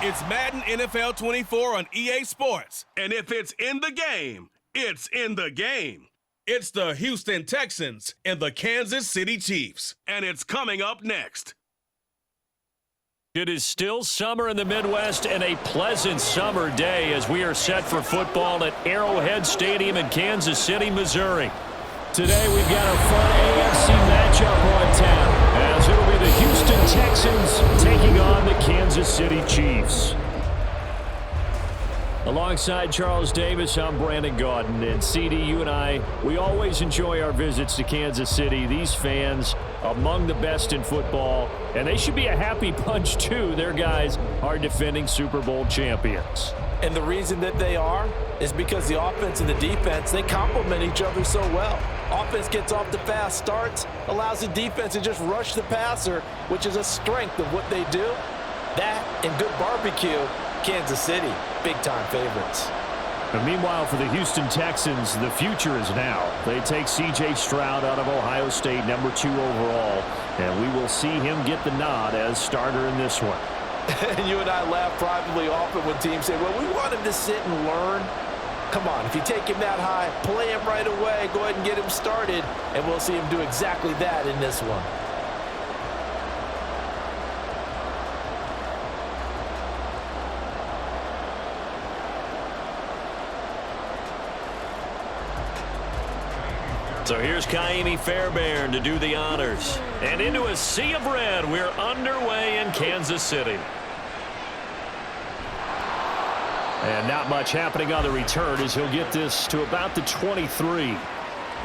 It's Madden NFL 24 on EA Sports. And if it's in the game, it's in the game. It's the Houston Texans and the Kansas City Chiefs. And it's coming up next. It is still summer in the Midwest and a pleasant summer day as we are set for football at Arrowhead Stadium in Kansas City, Missouri. Today we've got a fun AFC matchup on tap as it'll be the Houston Texans taking on the Kansas City Chiefs. Alongside Charles Davis, I'm Brandon Gaudin. And CD, you and I, we always enjoy our visits to Kansas City. These fans, among the best in football, and they should be a happy bunch too. Their guys are defending Super Bowl champions. And the reason that they are is because the offense and the defense, they complement each other so well. Offense gets off the fast starts, allows the defense to just rush the passer, which is a strength of what they do. That and good barbecue, Kansas City, big-time favorites. And meanwhile, for the Houston Texans, the future is now. They take C.J. Stroud out of Ohio State, #2 overall, and we will see him get the nod as starter in this one. And you and I laugh probably often when teams say, well, we want him to sit and learn. Come on, if you take him that high, play him right away, go ahead and get him started, and we'll see him do exactly that in this one. So here's Kaimi Fairbairn to do the honors. And into a sea of red, we're underway in Kansas City. And not much happening on the return as he'll get this to about the 23.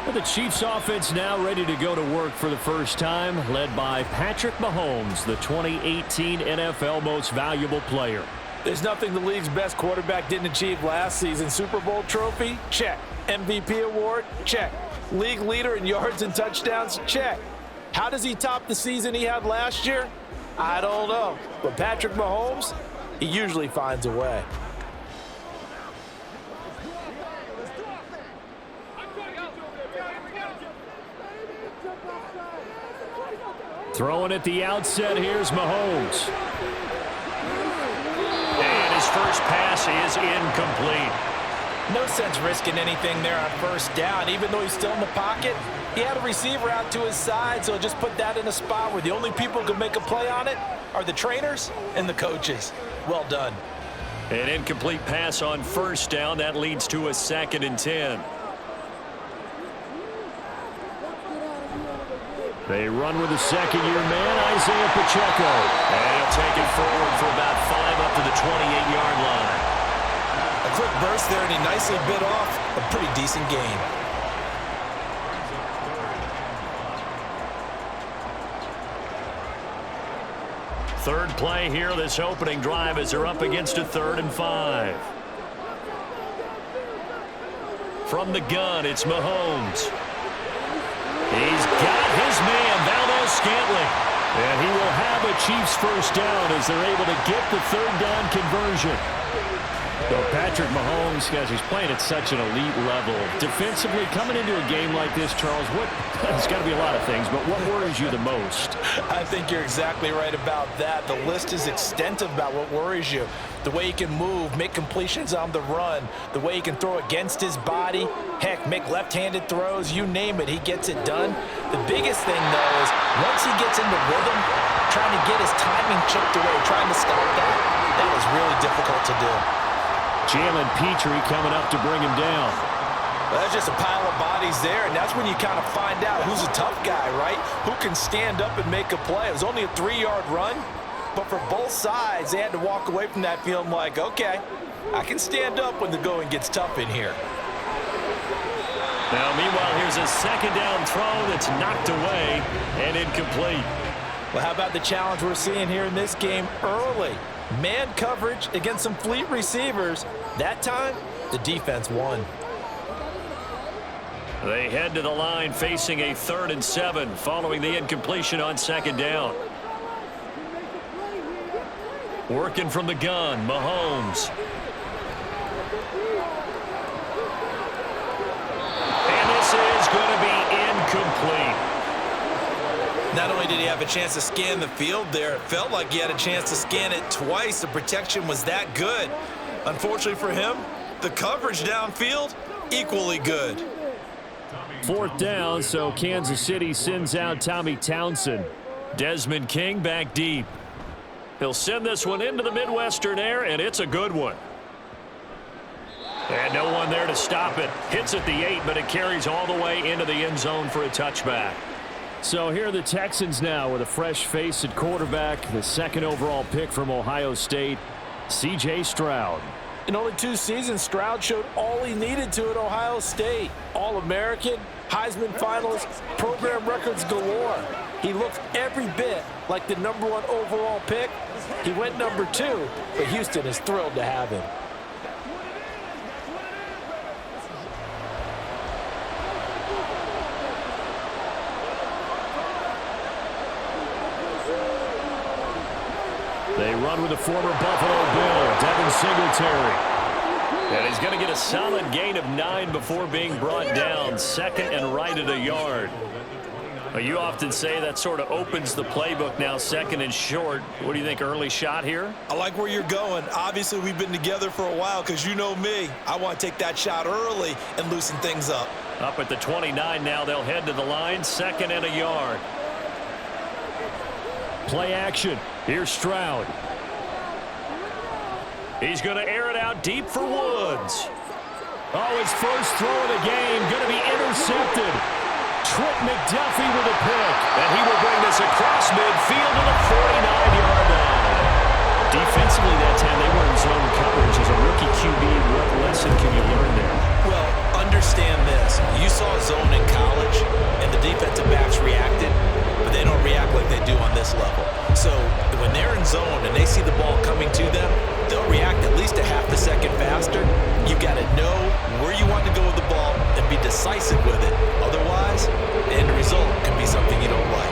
But the Chiefs offense now ready to go to work for the first time, led by Patrick Mahomes, the 2018 NFL Most Valuable Player. There's nothing the league's best quarterback didn't achieve last season. Super Bowl trophy? Check. MVP award? Check. League leader in yards and touchdowns? Check. How does he top the season he had last year? I don't know. But Patrick Mahomes, he usually finds a way. Throwing at the outset, here's Mahomes. And his first pass is incomplete. No sense risking anything there on first down. Even though he's still in the pocket, he had a receiver out to his side, so just put that in a spot where the only people who can make a play on it are the trainers and the coaches. Well done. An incomplete pass on first down. That leads to a 2nd and 10. They run with a second-year man, Isaiah Pacheco. And he'll take it forward for about 5 up to the 28-yard line. A quick burst there, and he nicely bit off a pretty decent gain. Third play here, this opening drive, as they're up against a 3rd and 5. From the gun, it's Mahomes. He's got his man, Valdez-Scantling. And he will have a Chiefs first down as they're able to get the 3rd down conversion. So Patrick Mahomes, guys, he's playing at such an elite level. Defensively, coming into a game like this, Charles, there's got to be a lot of things, but what worries you the most? I think you're exactly right about that. The list is extensive about what worries you. The way he can move, make completions on the run, the way he can throw against his body, heck, make left-handed throws, you name it, he gets it done. The biggest thing, though, is once he gets into rhythm, trying to get his timing chipped away, trying to stop that is really difficult to do. Jalen Petrie coming up to bring him down. Well, that's just a pile of bodies there, and that's when you kind of find out who's a tough guy, right? Who can stand up and make a play. It was only a 3-yard run, but for both sides, they had to walk away from that feeling like, okay, I can stand up when the going gets tough in here. Now, meanwhile, here's a 2nd down throw that's knocked away and incomplete. Well, how about the challenge we're seeing here in this game early? Man coverage against some fleet receivers. That time, the defense won. They head to the line facing a 3rd and 7 following the incompletion on 2nd down. Working from the gun, Mahomes. And this is going to be incomplete. Not only did he have a chance to scan the field there. It felt like he had a chance to scan it twice. The protection was that good. Unfortunately for him, the coverage downfield, equally good. 4th down, so Kansas City sends out Tommy Townsend. Desmond King back deep. He'll send this one into the Midwestern air, and it's a good one. And no one there to stop it. Hits at the 8, but it carries all the way into the end zone for a touchback. So here are the Texans now with a fresh face at quarterback, the 2nd overall pick from Ohio State, C.J. Stroud. In only 2 seasons, Stroud showed all he needed to at Ohio State. All-American, Heisman finalist, program records galore. He looked every bit like the #1 overall pick. He went number 2, but Houston is thrilled to have him. They run with the former Buffalo Bill, Devin Singletary. And he's going to get a solid gain of 9 before being brought down, 2nd and right at a yard. Well, you often say that sort of opens the playbook now, 2nd and short. What do you think, early shot here? I like where you're going. Obviously, we've been together for a while because you know me. I want to take that shot early and loosen things up. Up at the 29 now, they'll head to the line, 2nd and a yard. Play action. Here's Stroud. He's going to air it out deep for Woods. Oh, his first throw of the game going to be intercepted. Trent McDuffie with a pick. And he will bring this across midfield to the 49-yard line. Defensively that time, they were in zone coverage. As a rookie QB, what lesson can you learn there? Well, understand this. You saw zone in college, and the defensive backs reacted, but they don't react like they do on this level. So when they're in zone and they see the ball coming to them, they'll react at least a half a second faster. You've got to know where you want to go with the ball and be decisive with it. Otherwise, the end result can be something you don't like.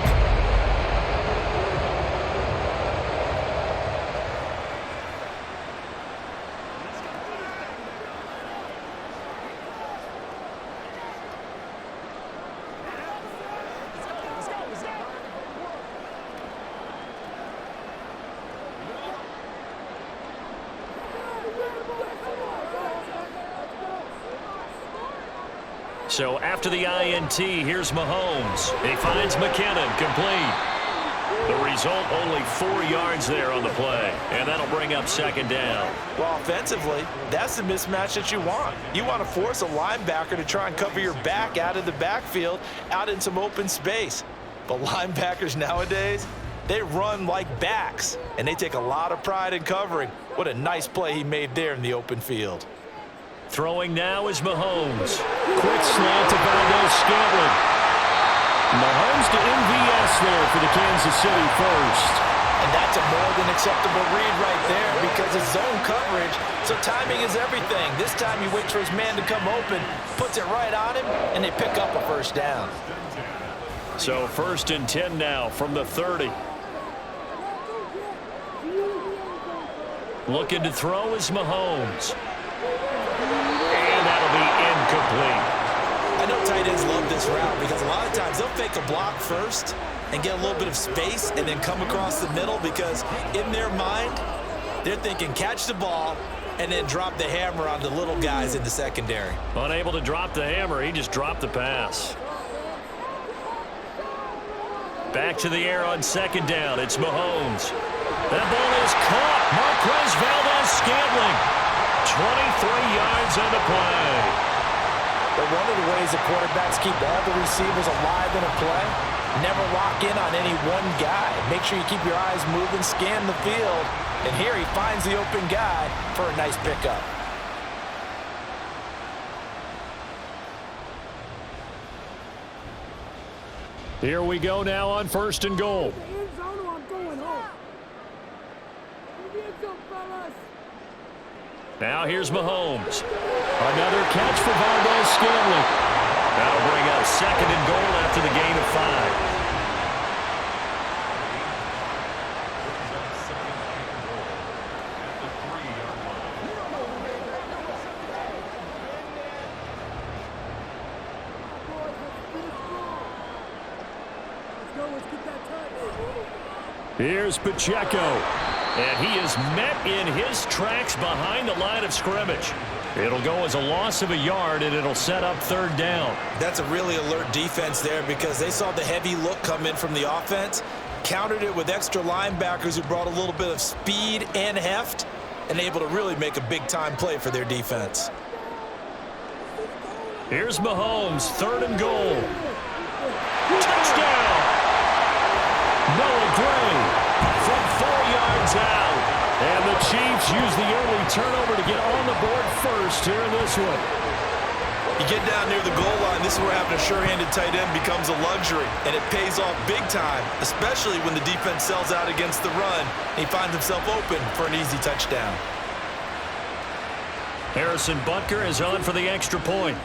So after the INT, here's Mahomes. He finds McKinnon, complete. The result, only 4 yards there on the play, and that'll bring up 2nd down. Well, offensively, that's the mismatch that you want. You want to force a linebacker to try and cover your back out of the backfield, out in some open space. But linebackers nowadays, they run like backs, and they take a lot of pride in covering. What a nice play he made there in the open field. Throwing now is Mahomes. Quick slant to Valdez-Scantling. Mahomes to MVS there for the Kansas City first. And that's a more than acceptable read right there because it's zone coverage, so timing is everything. This time he waits for his man to come open, puts it right on him, and they pick up a first down. So 1st and 10 now from the 30. Looking to throw is Mahomes. And that'll be incomplete. I know tight ends love this route because a lot of times they'll fake a block first and get a little bit of space and then come across the middle because in their mind, they're thinking catch the ball and then drop the hammer on the little guys in the secondary. Unable to drop the hammer, he just dropped the pass. Back to the air on 2nd down. It's Mahomes. That ball is caught. Marquez Valdez-Scantling. 23 yards on the play. But one of the ways the quarterbacks keep all the receivers alive in a play, never lock in on any one guy. Make sure you keep your eyes moving, scan the field, and here he finds the open guy for a nice pickup. Here we go now on 1st and goal. Now here's Mahomes. Another catch for Valdez-Scantling. That'll bring up 2nd and goal after the gain of 5. Here's Pacheco. And he is met in his tracks behind the line of scrimmage. It'll go as a loss of a yard, and it'll set up third down. That's a really alert defense there because they saw the heavy look come in from the offense, countered it with extra linebackers who brought a little bit of speed and heft, and able to really make a big-time play for their defense. Here's Mahomes, third and goal. Touchdown! Noah Gray from 4 yards out. And the Chiefs use the early turnover to get on the board first here in this one. You get down near the goal line, this is where having a sure-handed tight end becomes a luxury, and it pays off big time, especially when the defense sells out against the run, and he finds himself open for an easy touchdown. Harrison Butker is on for the extra point.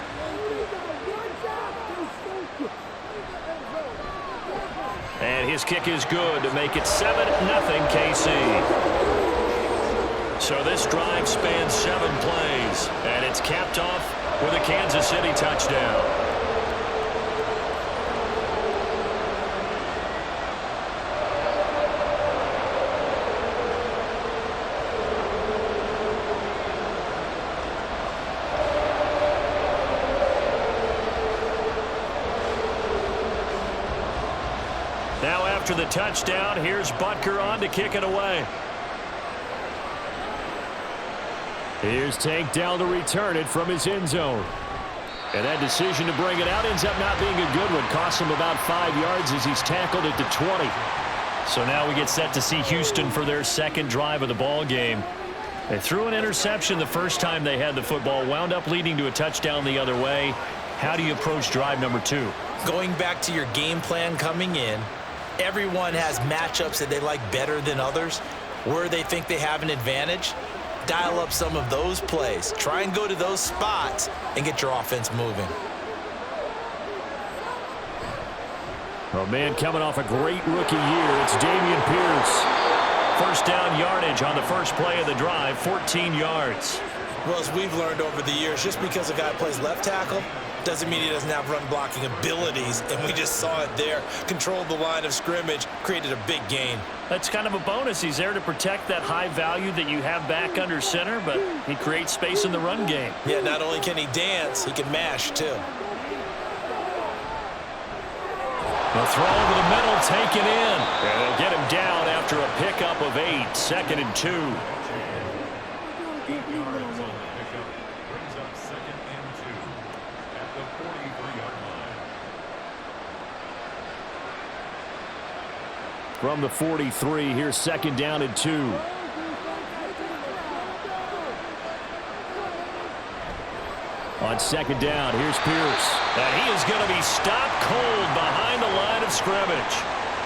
And his kick is good to make it 7-0 KC. So this drive spans 7 plays, and it's capped off with a Kansas City touchdown. Now after the touchdown, here's Butker on to kick it away. Here's Tank down to return it from his end zone. And that decision to bring it out ends up not being a good one. Costs him about 5 yards as he's tackled at the 20. So now we get set to see Houston for their second drive of the ball game. They threw an interception the first time they had the football, wound up leading to a touchdown the other way. How do you approach drive number 2? Going back to your game plan coming in, everyone has matchups that they like better than others, where they think they have an advantage. Dial up some of those plays. Try and go to those spots and get your offense moving. Oh, man, coming off a great rookie year, it's Dameon Pierce. First down yardage on the first play of the drive, 14 yards. Well, as we've learned over the years, just because a guy plays left tackle doesn't mean he doesn't have run blocking abilities, and we just saw it there. Controlled the line of scrimmage, created a big gain. That's kind of a bonus. He's there to protect that high value that you have back under center, but he creates space in the run game. Yeah, not only can he dance, he can mash too. The throw over the middle, taken in. And they'll get him down after a pickup of 8, 2nd and 2. From the 43, here's 2nd down and 2. On 2nd down, here's Pierce. And he is going to be stopped cold behind the line of scrimmage.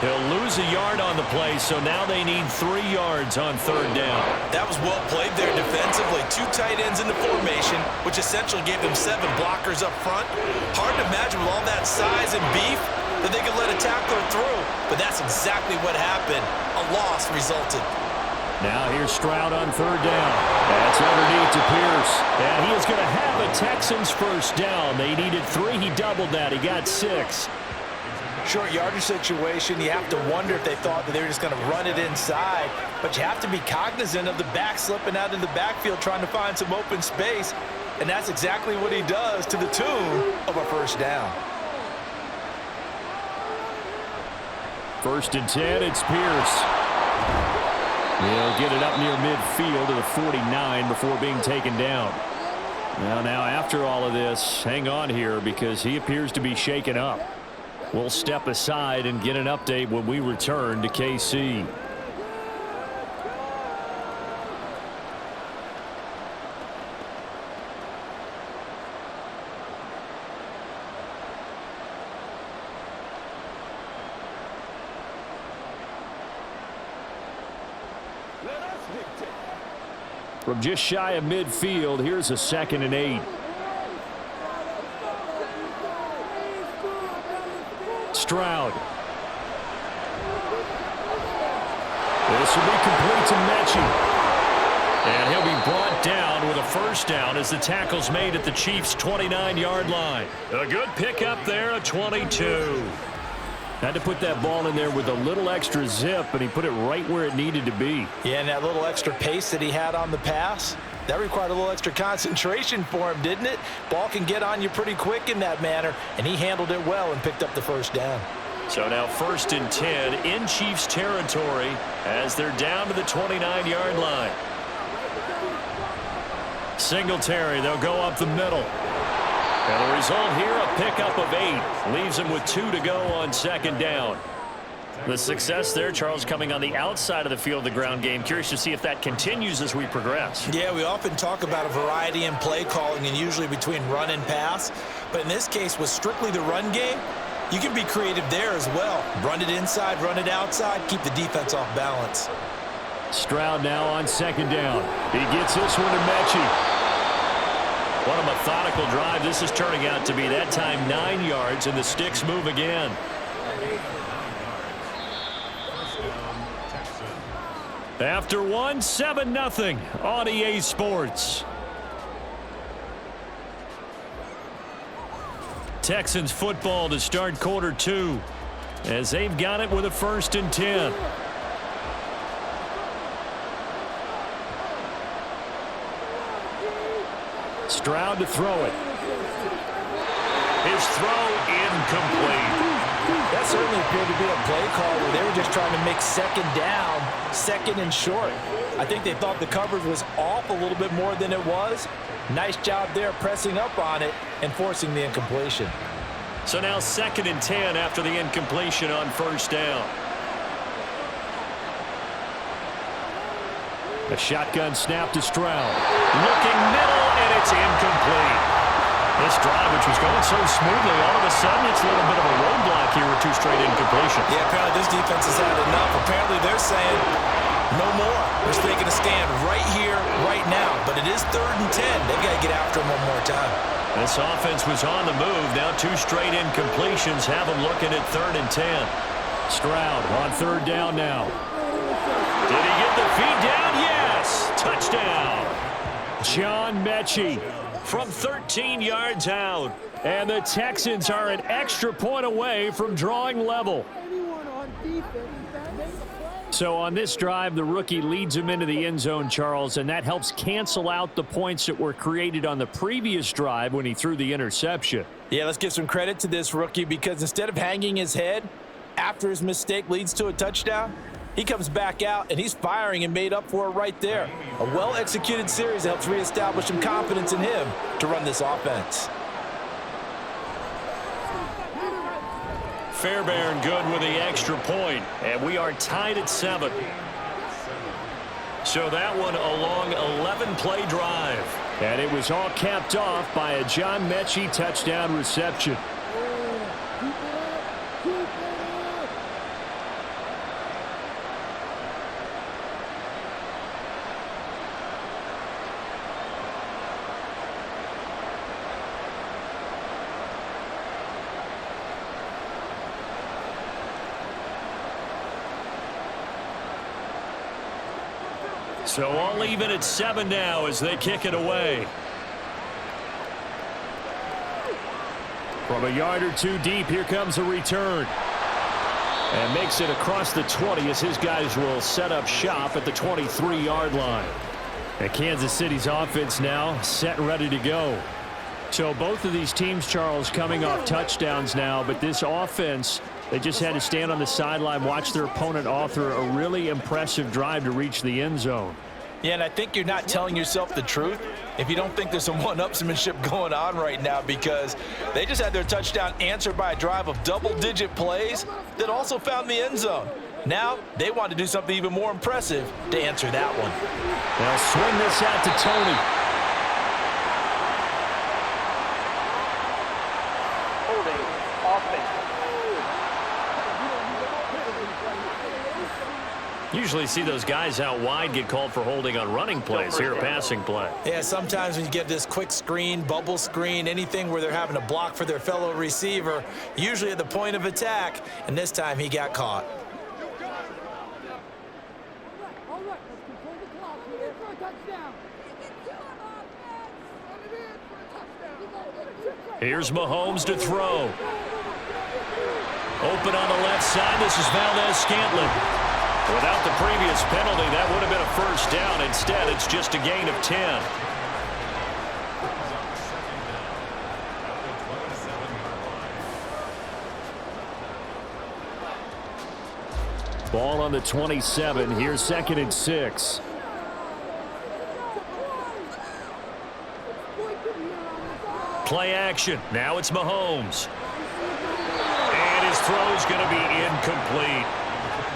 He'll lose a yard on the play, so now they need 3 yards on 3rd down. That was well played there defensively. 2 tight ends in the formation, which essentially gave them 7 blockers up front. Hard to imagine with all that size and beef that they could let a tackler through. But that's exactly what happened. A loss resulted. Now here's Stroud on 3rd down. That's underneath to Pierce. And he is going to have a Texans first down. They needed 3. He doubled that. He got 6. Short yardage situation, you have to wonder if they thought that they were just going to run it inside. But you have to be cognizant of the back slipping out in the backfield trying to find some open space. And that's exactly what he does to the tune of a first down. 1st and 10, it's Pierce. He'll get it up near midfield to the 49 before being taken down. Now after all of this, hang on here because he appears to be shaken up. We'll step aside and get an update when we return to KC. From just shy of midfield, here's a 2nd and 8. Stroud. This will be complete to Mechie. And he'll be brought down with a first down as the tackle's made at the Chiefs' 29-yard line. A good pickup there, a 22. Had to put that ball in there with a little extra zip, and he put it right where it needed to be. Yeah, and that little extra pace that he had on the pass, that required a little extra concentration for him, didn't it? Ball can get on you pretty quick in that manner, and he handled it well and picked up the first down. So now 1st and 10 in Chiefs territory as they're down to the 29-yard line. Singletary, they'll go up the middle. And the result here, a pickup of 8. Leaves him with 2 to go on 2nd down. The success there, Charles, coming on the outside of the field, the ground game. Curious to see if that continues as we progress. Yeah, we often talk about a variety in play calling and usually between run and pass. But in this case, with strictly the run game, you can be creative there as well. Run it inside, run it outside, keep the defense off balance. Stroud now on 2nd down. He gets this one to Mechie. What a methodical drive this is turning out to be. That time 9 yards, and the sticks move again. After one, 7-0 on EA Sports. Texans football to start quarter 2 as they've got it with a 1st and 10. Stroud to throw it. His throw incomplete. That certainly appeared to be a play call where they were just trying to make 2nd down, 2nd and short. I think they thought the coverage was off a little bit more than it was. Nice job there pressing up on it and forcing the incompletion. So now 2nd and 10 after the incompletion on 1st down. A shotgun snap to Stroud. Looking middle, and it's incomplete. This drive, which was going so smoothly, all of a sudden it's a little bit of a roadblock here with 2 straight incompletions. Yeah, apparently this defense has had enough. Apparently they're saying no more. We're taking a stand right here, right now. But it is 3rd and 10. They've got to get after him one more time. This offense was on the move. Now 2 straight incompletions have them looking at 3rd and 10. Stroud on 3rd down now. Did he get the feed down? Yes! Touchdown! John Mechie from 13 yards out. And the Texans are an extra point away from drawing level. So on this drive, the rookie leads him into the end zone, Charles, and that helps cancel out the points that were created on the previous drive when he threw the interception. Yeah, let's give some credit to this rookie because instead of hanging his head after his mistake leads to a touchdown, he comes back out and he's firing and made up for it right there. A well-executed series that helps reestablish some confidence in him to run this offense. Fairbairn good with the extra point, and we are tied at 7. So that one a long 11-play drive. And it was all capped off by a John Mechie touchdown reception. So all even at 7 now as they kick it away. From a yard or 2 deep, here comes a return. And makes it across the 20 as his guys will set up shop at the 23-yard line. And Kansas City's offense now set and ready to go. So both of these teams, Charles, coming off touchdowns now, but this offense, they just had to stand on the sideline, watch their opponent author a really impressive drive to reach the end zone. Yeah, and I think you're not telling yourself the truth if you don't think there's some one-upsmanship going on right now because they just had their touchdown answered by a drive of double-digit plays that also found the end zone. Now, they want to do something even more impressive to answer that one. They'll swing this out to Tony. Holding offense. Usually see those guys out wide get called for holding on running plays. Here a passing play. Yeah, sometimes when you get this quick screen, bubble screen, anything where they're having to block for their fellow receiver, usually at the point of attack, and this time he got caught. Here's Mahomes to throw. Open on the left side. This is Valdez-Scantling. Without the previous penalty, that would have been a first down. Instead, it's just a gain of 10. Ball on the 27. Here's 2nd and 6. Play action. Now it's Mahomes. And his throw's going to be incomplete.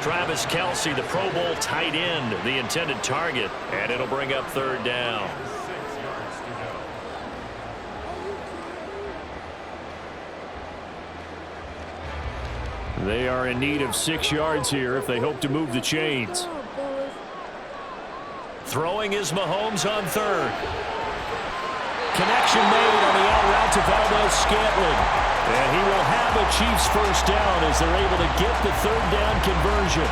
Travis Kelce, the Pro Bowl tight end, the intended target. And it'll bring up 3rd down. They are in need of 6 yards here if they hope to move the chains. Throwing is Mahomes on 3rd. Connection made on the out route to Valdez-Scantling. And he will have a Chiefs first down as they're able to get the 3rd down conversion.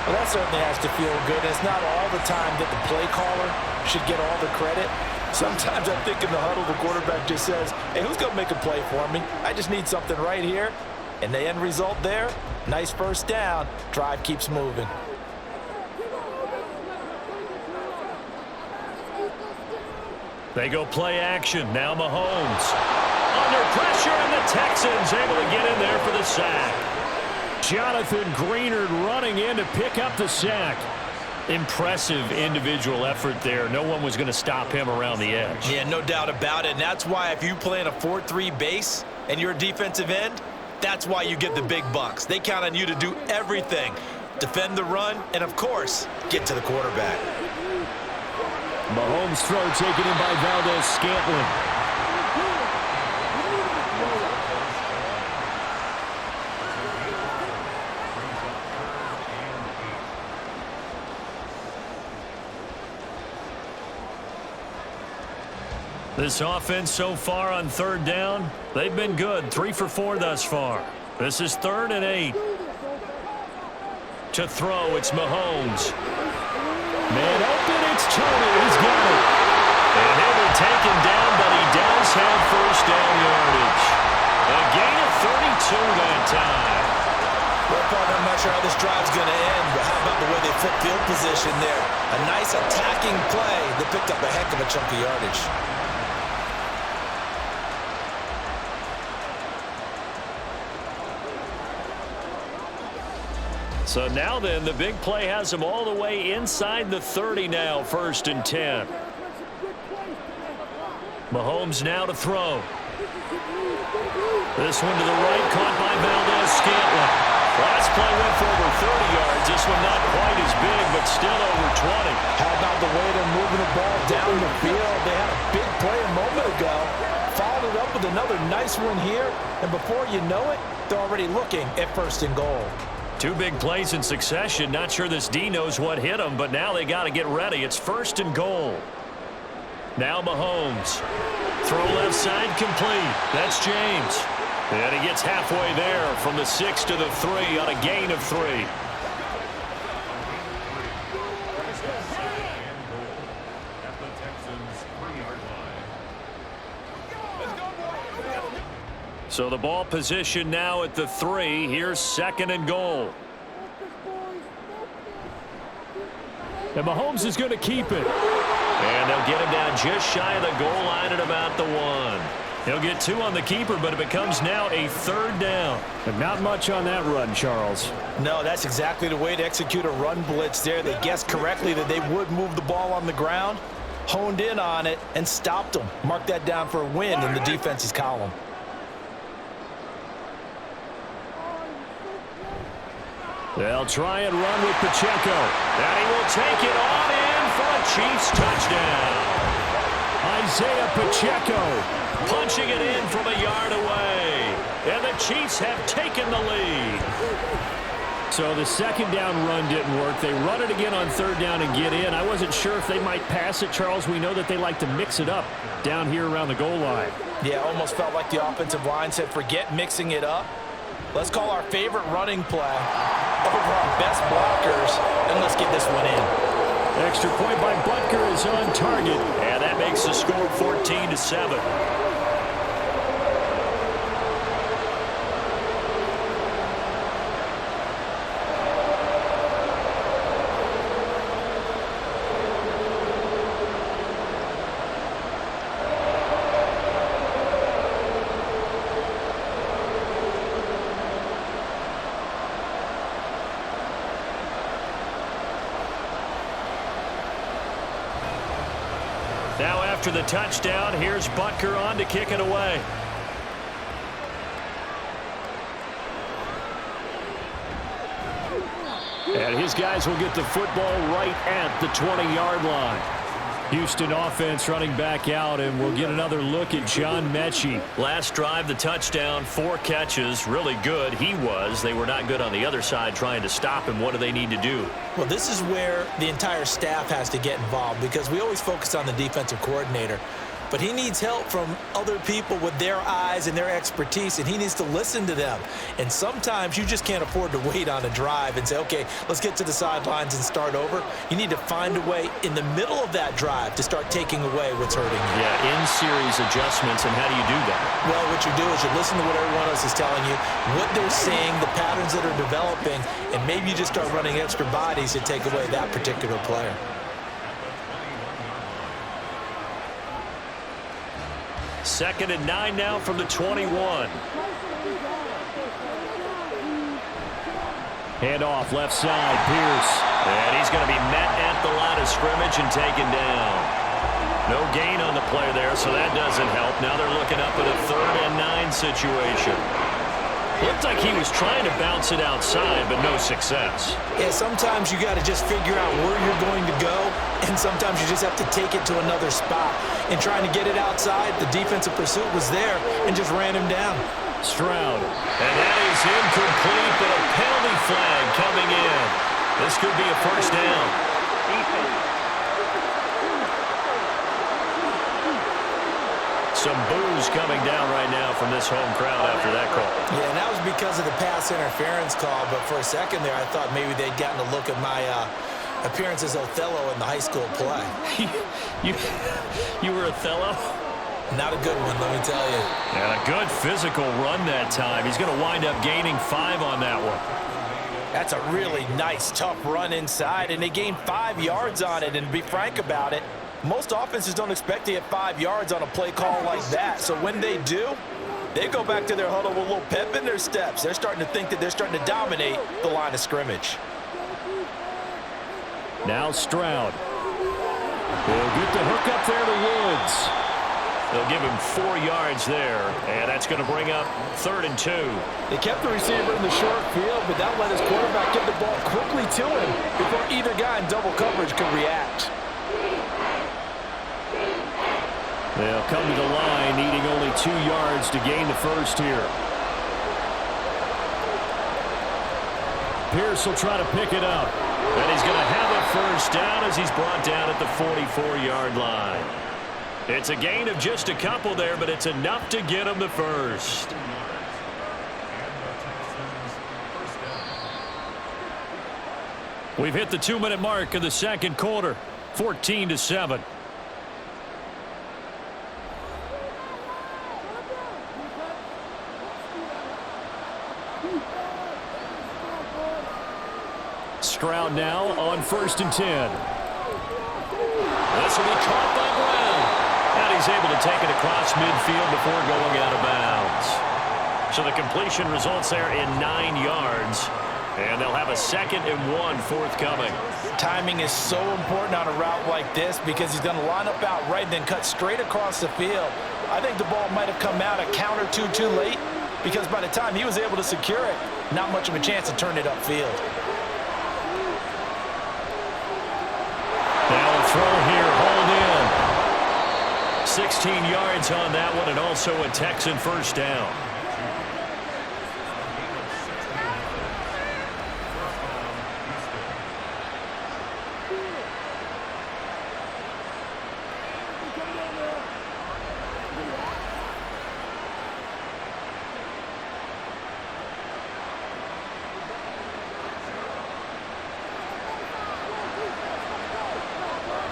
Well, that certainly has to feel good. It's not all the time that the play caller should get all the credit. Sometimes I think in the huddle, the quarterback just says, hey, who's going to make a play for me? I just need something right here. And the end result there, nice first down. Drive keeps moving. They go play action. Now Mahomes. Under pressure, and the Texans able to get in there for the sack. Jonathan Greenard running in to pick up the sack. Impressive individual effort there. No one was going to stop him around the edge. Yeah, no doubt about it. And that's why if you play in a 4-3 base and you're a defensive end, that's why you get the big bucks. They count on you to do everything. Defend the run, and of course, get to the quarterback. Mahomes' throw taken in by Valdez-Scantling. This offense so far on 3rd down, they've been good. 3 for 4 thus far. This is 3rd and 8. To throw, it's Mahomes. Man open, it's Tony. He's got it. And he'll be taken down, but he does have first down yardage. A gain of 32 that time. Well, partner, I'm not sure how this drive's going to end, but how about the way they flip field position there? A nice attacking play that picked up a heck of a chunk of yardage. So now then, the big play has him all the way inside the 30 now, 1st and 10. Mahomes now to throw. This one to the right, caught by Valdez-Scantling. Last play went for over 30 yards. This one not quite as big, but still over 20. How about the way they're moving the ball down the field? They had a big play a moment ago. Followed it up with another nice one here. And before you know it, they're already looking at 1st and goal. 2 big plays in succession. Not sure this D knows what hit him, but now they got to get ready. It's 1st and goal. Now Mahomes. Throw left side complete. That's James. And he gets halfway there from the 6 to the 3 on a gain of 3. So the ball position now at the 3. Here's 2nd and goal. And Mahomes is going to keep it. And they'll get him down just shy of the goal line at about the 1. He'll get 2 on the keeper, but it becomes now a 3rd down. And not much on that run, Charles. No, that's exactly the way to execute a run blitz there. They guessed correctly that they would move the ball on the ground, honed in on it, and stopped them. Mark that down for a win in the defense's column. They'll try and run with Pacheco. And he will take it on in for a Chiefs touchdown. Isaiah Pacheco punching it in from a yard away. And the Chiefs have taken the lead. So the 2nd down run didn't work. They run it again on 3rd down and get in. I wasn't sure if they might pass it, Charles. We know that they like to mix it up down here around the goal line. Yeah, almost felt like the offensive line said, forget mixing it up. Let's call our favorite running play over our best blockers, and let's get this one in. Extra point by Butker is on target, and that makes the score 14-7. after the touchdown. Here's Butker on to kick it away. And his guys will get the football right at the 20-yard line. Houston offense running back out, and we'll get another look at John Mechie. Last drive, the touchdown, 4 catches, really good. He was. They were not good on the other side trying to stop him. What do they need to do? Well, this is where the entire staff has to get involved because we always focus on the defensive coordinator. But he needs help from other people with their eyes and their expertise, and he needs to listen to them. And sometimes you just can't afford to wait on a drive and say, okay, let's get to the sidelines and start over. You need to find a way in the middle of that drive to start taking away what's hurting you. Yeah, in-series adjustments, and how do you do that? Well, what you do is you listen to what everyone else is telling you, what they're seeing, the patterns that are developing, and maybe you just start running extra bodies to take away that particular player. Second and 9 now from the 21. Hand off left side, Pierce. And he's going to be met at the line of scrimmage and taken down. No gain on the play there, so that doesn't help. Now they're looking up at a 3rd and 9 situation. Looked like he was trying to bounce it outside, but no success. Yeah, sometimes you got to just figure out where you're going to go, and sometimes you just have to take it to another spot. And trying to get it outside, the defensive pursuit was there and just ran him down. Stroud. And that is incomplete, but a penalty flag coming in. This could be a first down. Some boos coming down right now from this home crowd after that call. Yeah, and that was because of the pass interference call, but for a second there, I thought maybe they'd gotten a look at my appearance as Othello in the high school play. You were Othello? Not a good one, let me tell you. And a good physical run that time. He's going to wind up gaining 5 on that one. That's a really nice, tough run inside, and they gained 5 yards on it, and to be frank about it, most offenses don't expect to get 5 yards on a play call like that. So when they do, they go back to their huddle with a little pep in their steps. They're starting to think that they're starting to dominate the line of scrimmage. Now Stroud. They'll get the hook up there to Woods. They'll give him 4 yards there, and that's going to bring up 3rd and 2. They kept the receiver in the short field, but that let his quarterback get the ball quickly to him before either guy in double coverage could react. They'll come to the line, needing only 2 yards to gain the first here. Pierce will try to pick it up. And he's going to have a first down as he's brought down at the 44-yard line. It's a gain of just a couple there, but it's enough to get him the first. We've hit the 2-minute mark of the second quarter, 14-7. Stroud now on 1st and 10. This will be caught by Brown. And he's able to take it across midfield before going out of bounds. So the completion results there in 9 yards. And they'll have a 2nd and 1 forthcoming. Timing is so important on a route like this because he's going to line up out right and then cut straight across the field. I think the ball might have come out a count or two too late because by the time he was able to secure it, not much of a chance to turn it upfield. Now a throw here, hauled in. 16 yards on that one and also a Texan first down.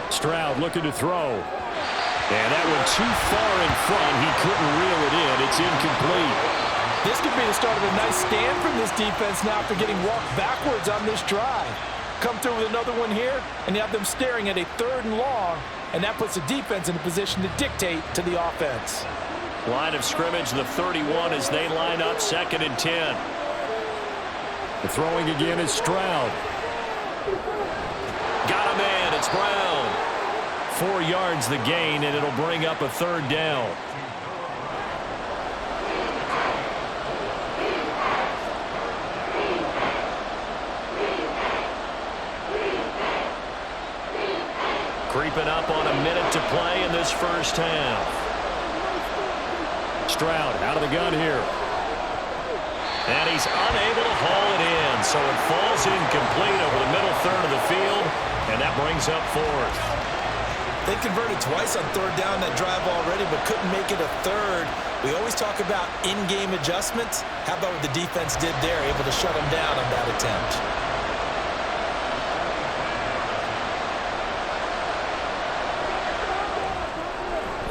Stroud looking to throw. And that one too far in front. He couldn't reel it in. It's incomplete. This could be the start of a nice stand from this defense now after getting walked backwards on this drive. Come through with another one here, and you have them staring at a 3rd and long, and that puts the defense in a position to dictate to the offense. Line of scrimmage, the 31 as they line up 2nd and 10. The throwing again is Stroud. Got a man. It's Brown. 4 yards the gain, and it'll bring up a third down. Creeping up on a minute to play in this first half. Stroud out of the gun here. And he's unable to haul it in, so it falls incomplete over the middle third of the field, and that brings up fourth. They converted twice on third down that drive already, but couldn't make it a third. We always talk about in-game adjustments. How about what the defense did there, able to shut them down on that attempt?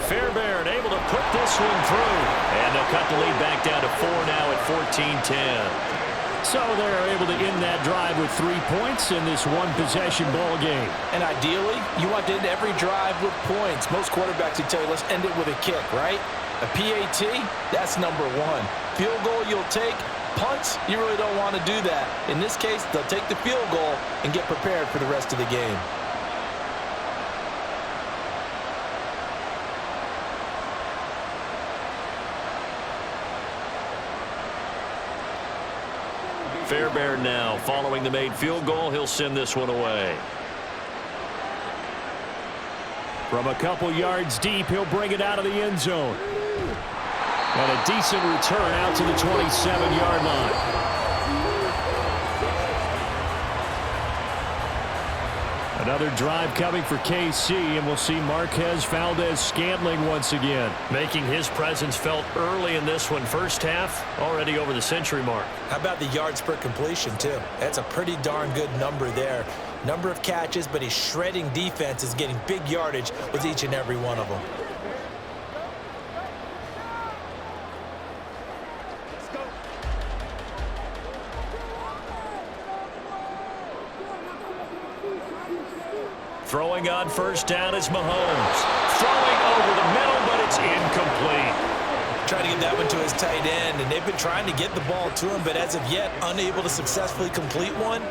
Fairbairn able to put this one through. And they'll cut the lead back down to 4 now at 14-10. So they're able to end that drive with 3 points in this one-possession ball game. And ideally, you want to end every drive with points. Most quarterbacks would tell you, let's end it with a kick, right? A PAT, that's number one. Field goal you'll take. Punts, you really don't want to do that. In this case, they'll take the field goal and get prepared for the rest of the game. Fairbairn now following the made field goal. He'll send this one away. From a couple yards deep, he'll bring it out of the end zone. And a decent return out to the 27-yard line. Another drive coming for KC, and we'll see Marquez Valdez-Scantling once again, making his presence felt early in this one. First half, already over the century mark. How about the yards per completion, too? That's a pretty darn good number there. Number of catches, but he's shredding defense, is getting big yardage with each and every one of them. Throwing on first down is Mahomes. Throwing over the middle, but it's incomplete. Trying to get that one to his tight end, and they've been trying to get the ball to him, but as of yet, unable to successfully complete one.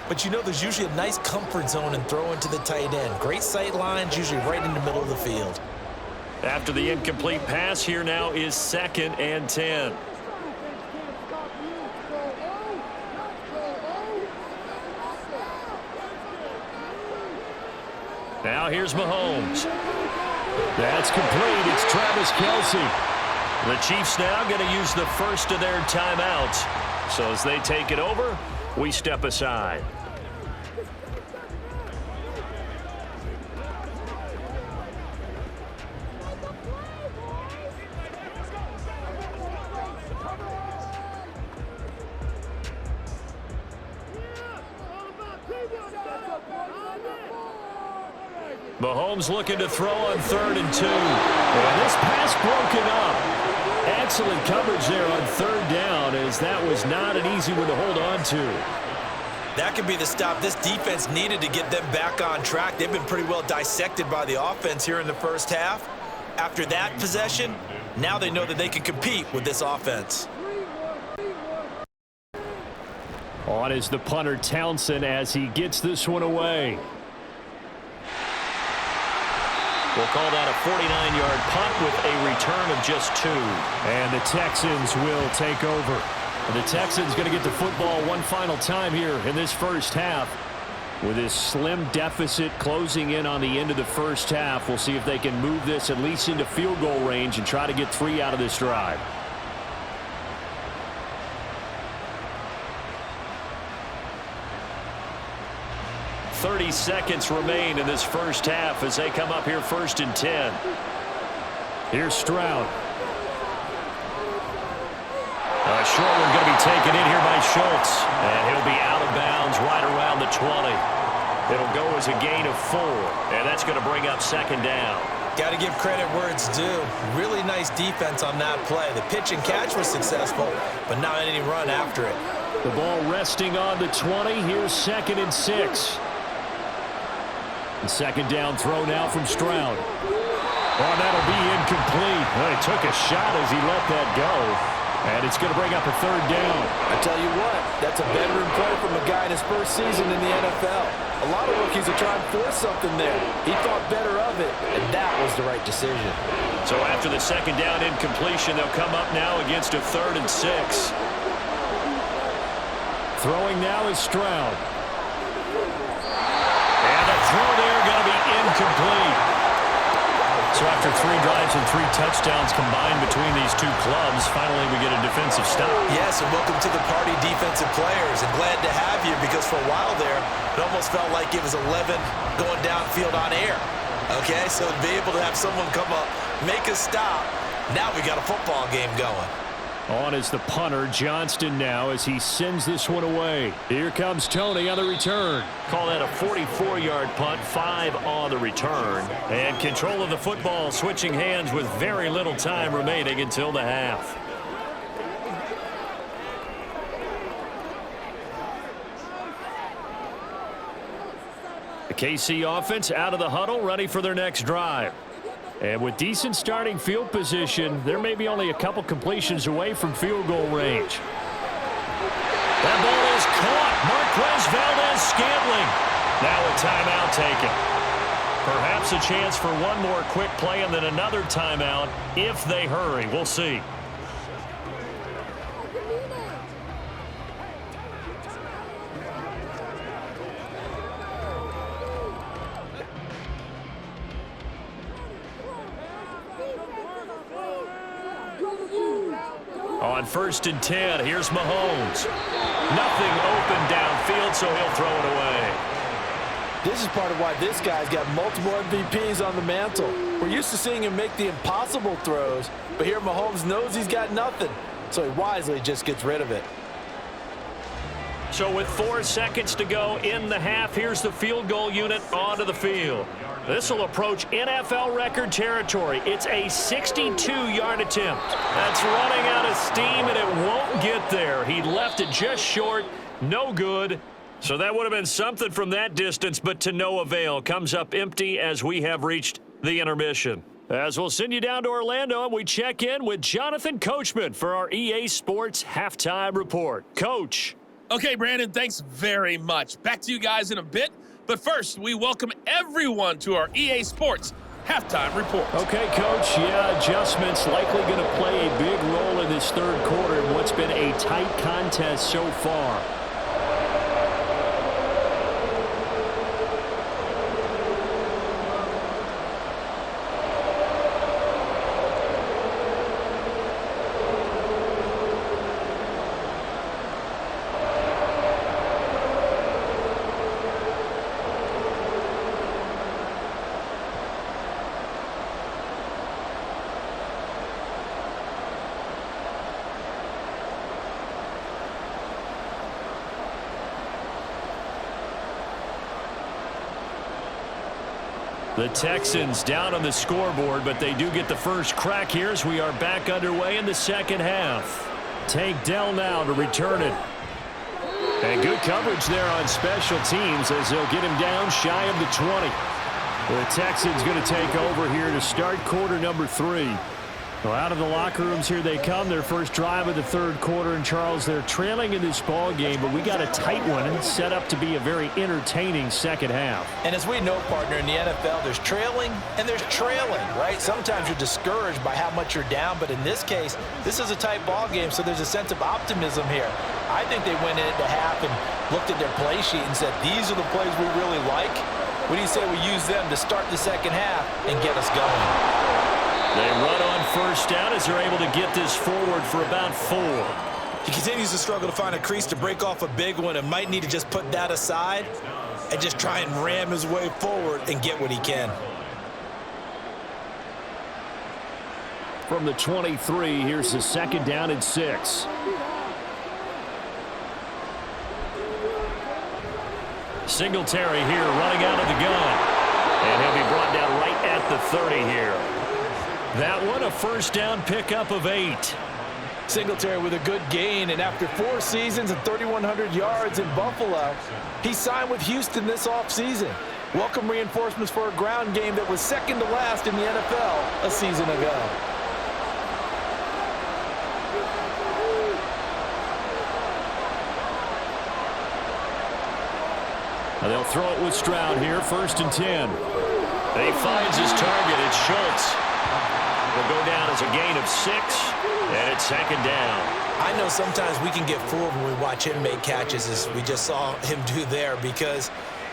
But you know there's usually a nice comfort zone in throwing to the tight end. Great sight lines, usually right in the middle of the field. After the incomplete pass, here now is 2nd and 10. Now here's Mahomes. That's complete. It's Travis Kelce. The Chiefs now going to use the first of their timeouts. So as they take it over, we step aside. Mahomes looking to throw on 3rd and 2. And this pass broken up. Excellent coverage there on 3rd down, as that was not an easy one to hold on to. That could be the stop this defense needed to get them back on track. They've been pretty well dissected by the offense here in the first half. After that possession, now they know that they can compete with this offense. On is the punter Townsend as he gets this one away. We'll call that a 49-yard punt with a return of just 2. And the Texans will take over. The Texans going to get the football one final time here in this first half. With this slim deficit closing in on the end of the first half, we'll see if they can move this at least into field goal range and try to get 3 out of this drive. .30 seconds remain in this first half as they come up here 1st and 10. Here's Stroud. A short one going to be taken in here by Schultz. And he'll be out of bounds right around the 20. It'll go as a gain of 4. And that's going to bring up 2nd down. Got to give credit where it's due. Really nice defense on that play. The pitch and catch was successful, but not any run after it. The ball resting on the 20. Here's 2nd and 6. The 2nd down throw now from Stroud. Oh, that'll be incomplete. Well, he took a shot as he let that go. And it's going to bring up a third down. I tell you what, that's a veteran play from a guy in his first season in the NFL. A lot of rookies are trying to force something there. He thought better of it, and that was the right decision. So after the second down incompletion, they'll come up now against a 3rd and 6. Throwing now is Stroud. And the throw there going to be incomplete. So after 3 drives and 3 touchdowns combined between these two clubs, finally we get a defensive stop. Yes, and welcome to the party, defensive players. And glad to have you, because for a while there, it almost felt like it was 11 going downfield on air. Okay, so to be able to have someone come up, make a stop, now we got a football game going. On is the punter, Johnston, now as he sends this one away. Here comes Tony on the return. Call that a 44-yard punt, 5 on the return. And control of the football switching hands with very little time remaining until the half. The KC offense out of the huddle, ready for their next drive. And with decent starting field position, there may be only a couple completions away from field goal range. That ball is caught. Marquez Valdez-Scantling. Now a timeout taken. Perhaps a chance for one more quick play and then another timeout if they hurry. We'll see. On 1st and 10, here's Mahomes. Nothing open downfield, so he'll throw it away. This is part of why this guy's got multiple MVPs on the mantle. We're used to seeing him make the impossible throws, but here Mahomes knows he's got nothing, so he wisely just gets rid of it. So with 4 seconds to go in the half, here's the field goal unit onto the field. This will approach NFL record territory. It's a 62-yard attempt. That's running out of steam, and it won't get there. He left it just short. No good. So that would have been something from that distance, but to no avail. Comes up empty as we have reached the intermission. As we'll send you down to Orlando, and we check in with Jonathan Coachman for our EA Sports Halftime Report. Coach. Okay, Brandon, thanks very much. Back to you guys in a bit. But first, we welcome everyone to our EA Sports Halftime Report. Okay, Coach. Yeah, adjustments likely going to play a big role in this third quarter in what's been a tight contest so far. The Texans down on the scoreboard, but they do get the first crack here as we are back underway in the second half. Tank Dell now to return it. And good coverage there on special teams as they'll get him down shy of the 20. The Texans going to take over here to start quarter number 3. Well, out of the locker rooms here they come, their first drive of the third quarter. And, Charles, they're trailing in this ball game, but we got a tight one and set up to be a very entertaining second half. And as we know, partner, in the NFL, there's trailing and there's trailing, right? Sometimes you're discouraged by how much you're down, but in this case, this is a tight ball game, so there's a sense of optimism here. I think they went into half and looked at their play sheet and said, these are the plays we really like. What do you say we use them to start the second half and get us going? They run on first down as they're able to get this forward for about 4. He continues to struggle to find a crease to break off a big one and might need to just put that aside and just try and ram his way forward and get what he can. From the 23, here's the second down and 6. Singletary here running out of the gun. And he'll be brought down right at the 30 here. That one, a first down pickup of 8. Singletary with a good gain, and after 4 seasons and 3,100 yards in Buffalo, he signed with Houston this offseason. Welcome reinforcements for a ground game that was second to last in the NFL a season ago. And they'll throw it with Stroud here, 1st and 10. He finds his target. It's Schultz. Will go down as a gain of 6, and it's 2nd down. I know sometimes we can get fooled when we watch him make catches, as we just saw him do there, because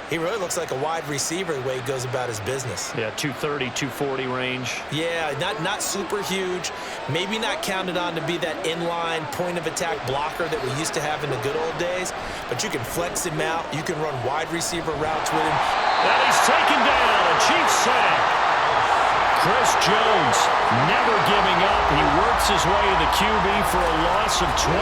he really looks like a wide receiver the way he goes about his business. Yeah, 230, 240 range. Yeah, not super huge. Maybe not counted on to be that inline point-of-attack blocker that we used to have in the good old days, but you can flex him out. You can run wide receiver routes with him. And he's taken down, a Chiefs sack. Chris Jones never giving up. He works his way to the QB for a loss of 12.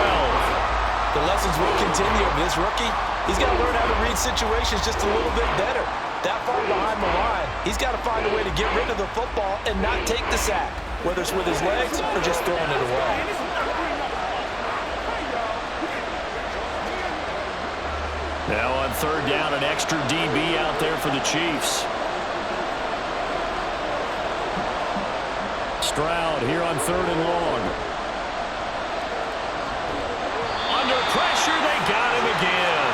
The lessons will continue of this rookie. He's got to learn how to read situations just a little bit better. That far behind the line, he's got to find a way to get rid of the football and not take the sack, whether it's with his legs or just throwing it away. Now on 3rd down, an extra DB out there for the Chiefs. Stroud here on 3rd and long. Under pressure, they got him again.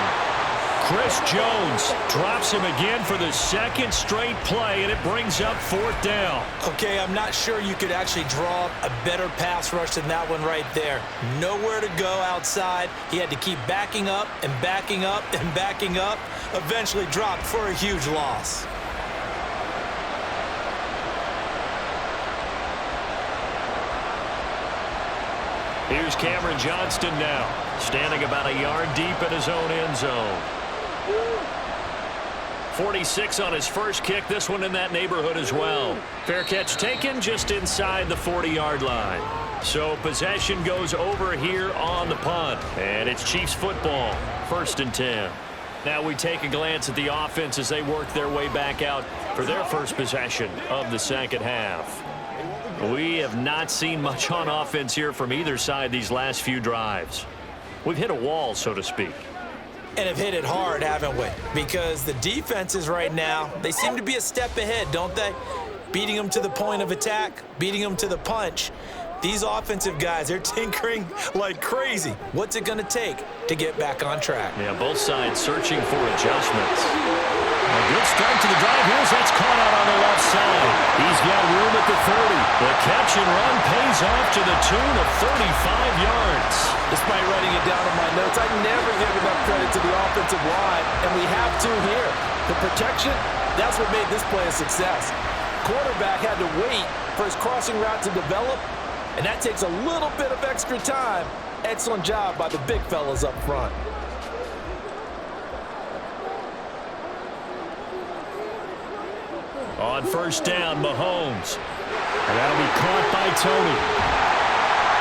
Chris Jones drops him again for the 2nd straight play, and it brings up 4th down. Okay, I'm not sure you could actually draw a better pass rush than that one right there. Nowhere to go outside. He had to keep backing up and backing up and backing up. Eventually dropped for a huge loss. Here's Cameron Johnston now, standing about a yard deep in his own end zone. 46 on his first kick, this one in that neighborhood as well. Fair catch taken just inside the 40-yard line. So possession goes over here on the punt, and it's Chiefs football, 1st and 10. Now we take a glance at the offense as they work their way back out for their first possession of the 2nd half. We have not seen much on offense here from either side these last few drives. We've hit a wall, so to speak. And have hit it hard, haven't we? Because the defenses right now, they seem to be a step ahead, don't they? Beating them to the point of attack, beating them to the punch. These offensive guys, they're tinkering like crazy. What's it going to take to get back on track? Yeah, both sides searching for adjustments. A good start to the drive here as that's caught out on the left side. He's got room at the 30. The catch and run pays off to the tune of 35 yards. Despite writing it down in my notes, I never give enough credit to the offensive line, and we have to here. The protection, that's what made this play a success. Quarterback had to wait for his crossing route to develop, and that takes a little bit of extra time. Excellent job by the big fellas up front. On 1st down, Mahomes. And that'll be caught by Tony.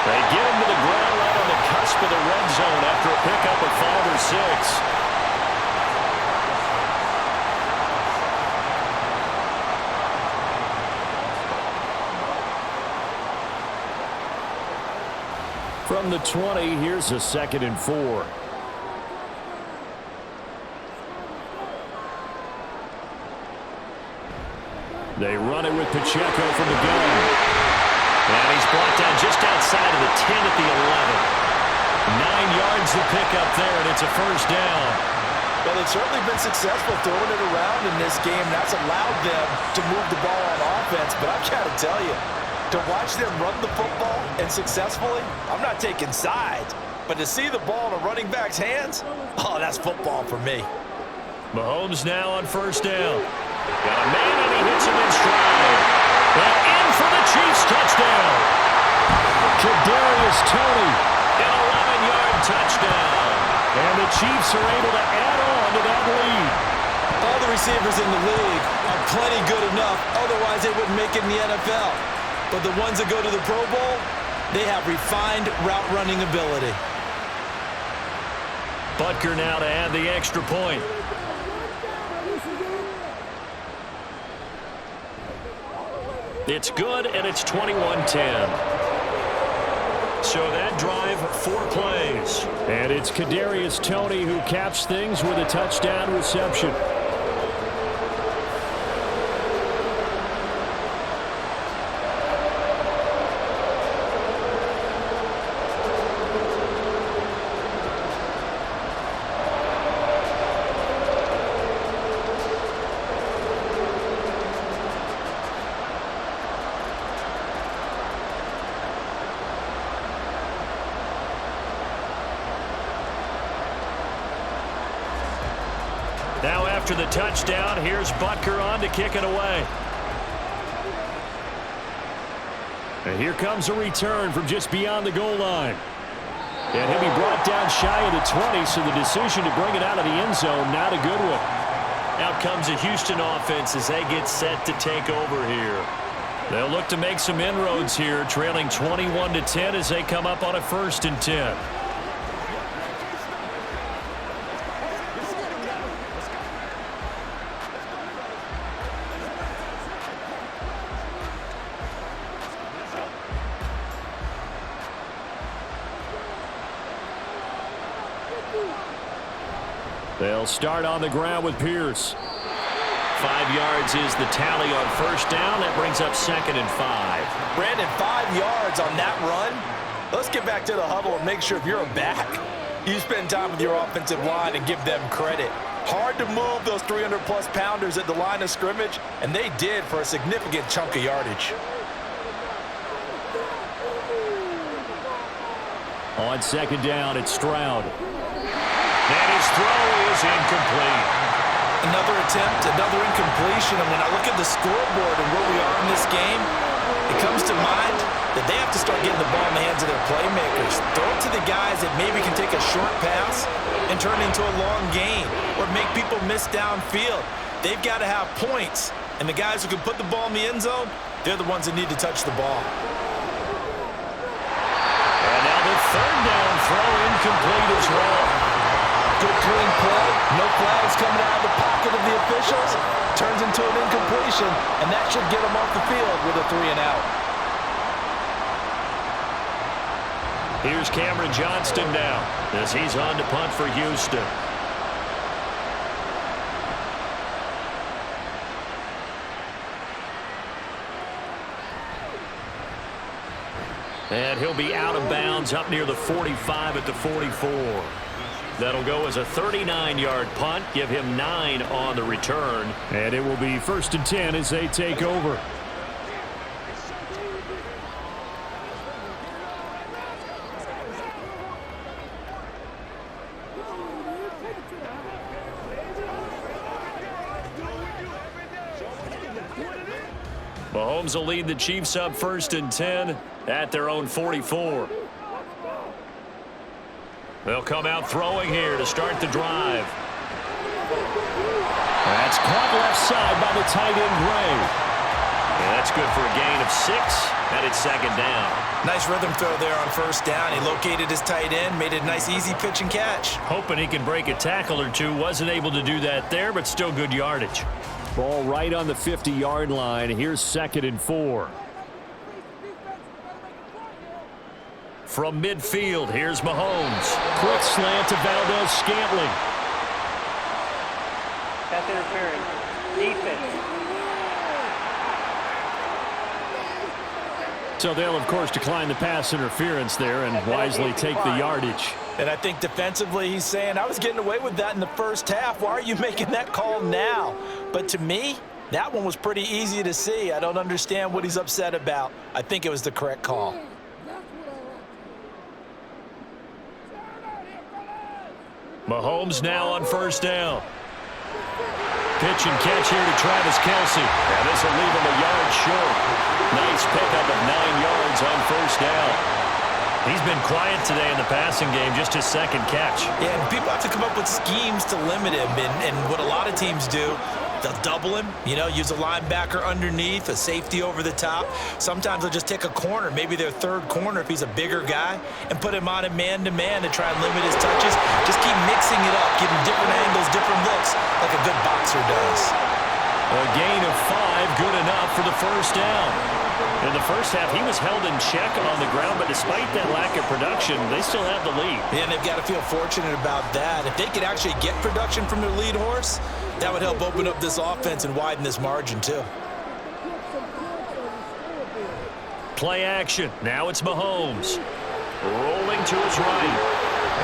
They get him to the ground right on the cusp of the red zone after a pickup of 5 or 6. From the 20, here's a 2nd and 4. They run it with Pacheco from the gun. And he's brought down just outside of the 10 at the 11. 9 yards to pick up there, and it's a 1st down. Well, they've certainly been successful throwing it around in this game. That's allowed them to move the ball on offense. But I've got to tell you, to watch them run the football and successfully, I'm not taking sides. But to see the ball in a running back's hands, oh, that's football for me. Mahomes now on 1st down. Got a man, and he hits him in stride. And in for the Chiefs touchdown. Kadarius Toney, an 11-yard touchdown. And the Chiefs are able to add on to that lead. All the receivers in the league are plenty good enough. Otherwise, they wouldn't make it in the NFL. But the ones that go to the Pro Bowl, they have refined route running ability. Butker now to add the extra point. It's good, and it's 21-10. So that drive, 4 plays. And it's Kadarius Toney who caps things with a touchdown reception. Now after the touchdown, here's Butker on to kick it away. And here comes a return from just beyond the goal line. And he'll be brought down shy of the 20, so the decision to bring it out of the end zone, not a good one. Out comes a Houston offense as they get set to take over here. They'll look to make some inroads here, trailing 21-10 as they come up on a 1st and 10. They'll start on the ground with Pierce. 5 yards is the tally on 1st down. That brings up 2nd and 5. Brandon, 5 yards on that run. Let's get back to the huddle and make sure if you're a back, you spend time with your offensive line and give them credit. Hard to move those 300-plus pounders at the line of scrimmage, and they did for a significant chunk of yardage. On 2nd down, it's Stroud. And his throw is incomplete. Another attempt, another incompletion. And when I look at the scoreboard and where we are in this game, it comes to mind that they have to start getting the ball in the hands of their playmakers. Throw it to the guys that maybe can take a short pass and turn it into a long gain or make people miss downfield. They've got to have points. And the guys who can put the ball in the end zone, they're the ones that need to touch the ball. And now the 3rd down throw incomplete as well. Good clean play. No flags coming out of the pocket of the officials. Turns into an incompletion, and that should get them off the field with a 3 and out. Here's Cameron Johnston now as he's on to punt for Houston. And he'll be out of bounds up near the 45 at the 44. That'll go as a 39-yard punt, give him 9 on the return. And it will be 1st and 10 as they take over. Mahomes will lead the Chiefs up 1st and 10 at their own 44. They'll come out throwing here to start the drive. That's caught left side by the tight end, Gray. And that's good for a gain of 6, and it's 2nd down. Nice rhythm throw there on 1st down. He located his tight end, made it a nice, easy pitch and catch. Hoping he can break a tackle or two. Wasn't able to do that there, but still good yardage. Ball right on the 50-yard line. Here's 2nd and 4. From midfield, here's Mahomes. Quick slant to Valdez-Scantling. Pass interference. Defense. So they'll, of course, decline the pass interference there and wisely take the yardage. And I think defensively he's saying, I was getting away with that in the 1st half. Why are you making that call now? But to me, that one was pretty easy to see. I don't understand what he's upset about. I think it was the correct call. Mahomes now on 1st down. Pitch and catch here to Travis Kelce. And this will leave him a yard short. Nice pickup of 9 yards on 1st down. He's been quiet today in the passing game, just his 2nd catch. Yeah, and people have to come up with schemes to limit him. And what a lot of teams do, they'll double him, use a linebacker underneath, a safety over the top. Sometimes they'll just take a corner, maybe their 3rd corner if he's a bigger guy, and put him on a man-to-man to try and limit his touches. Just keep mixing it up, giving different angles, different looks, like a good boxer does. A gain of 5, good enough for the 1st down. In the 1st half, he was held in check on the ground, but despite that lack of production, they still have the lead. Yeah, and they've got to feel fortunate about that. If they could actually get production from their lead horse, that would help open up this offense and widen this margin, too. Play action. Now it's Mahomes. Rolling to his right.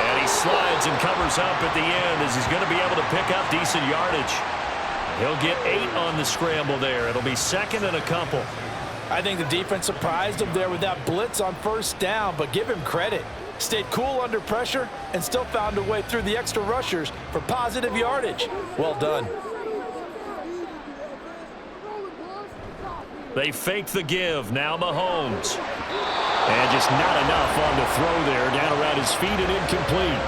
And he slides and covers up at the end as he's going to be able to pick up decent yardage. He'll get 8 on the scramble there. It'll be 2nd and a couple. I think the defense surprised him there with that blitz on 1st down, but give him credit. stayed cool under pressure, and still found a way through the extra rushers for positive yardage. Well done. They fake the give. Now Mahomes. And just not enough on the throw there. Down around his feet and incomplete.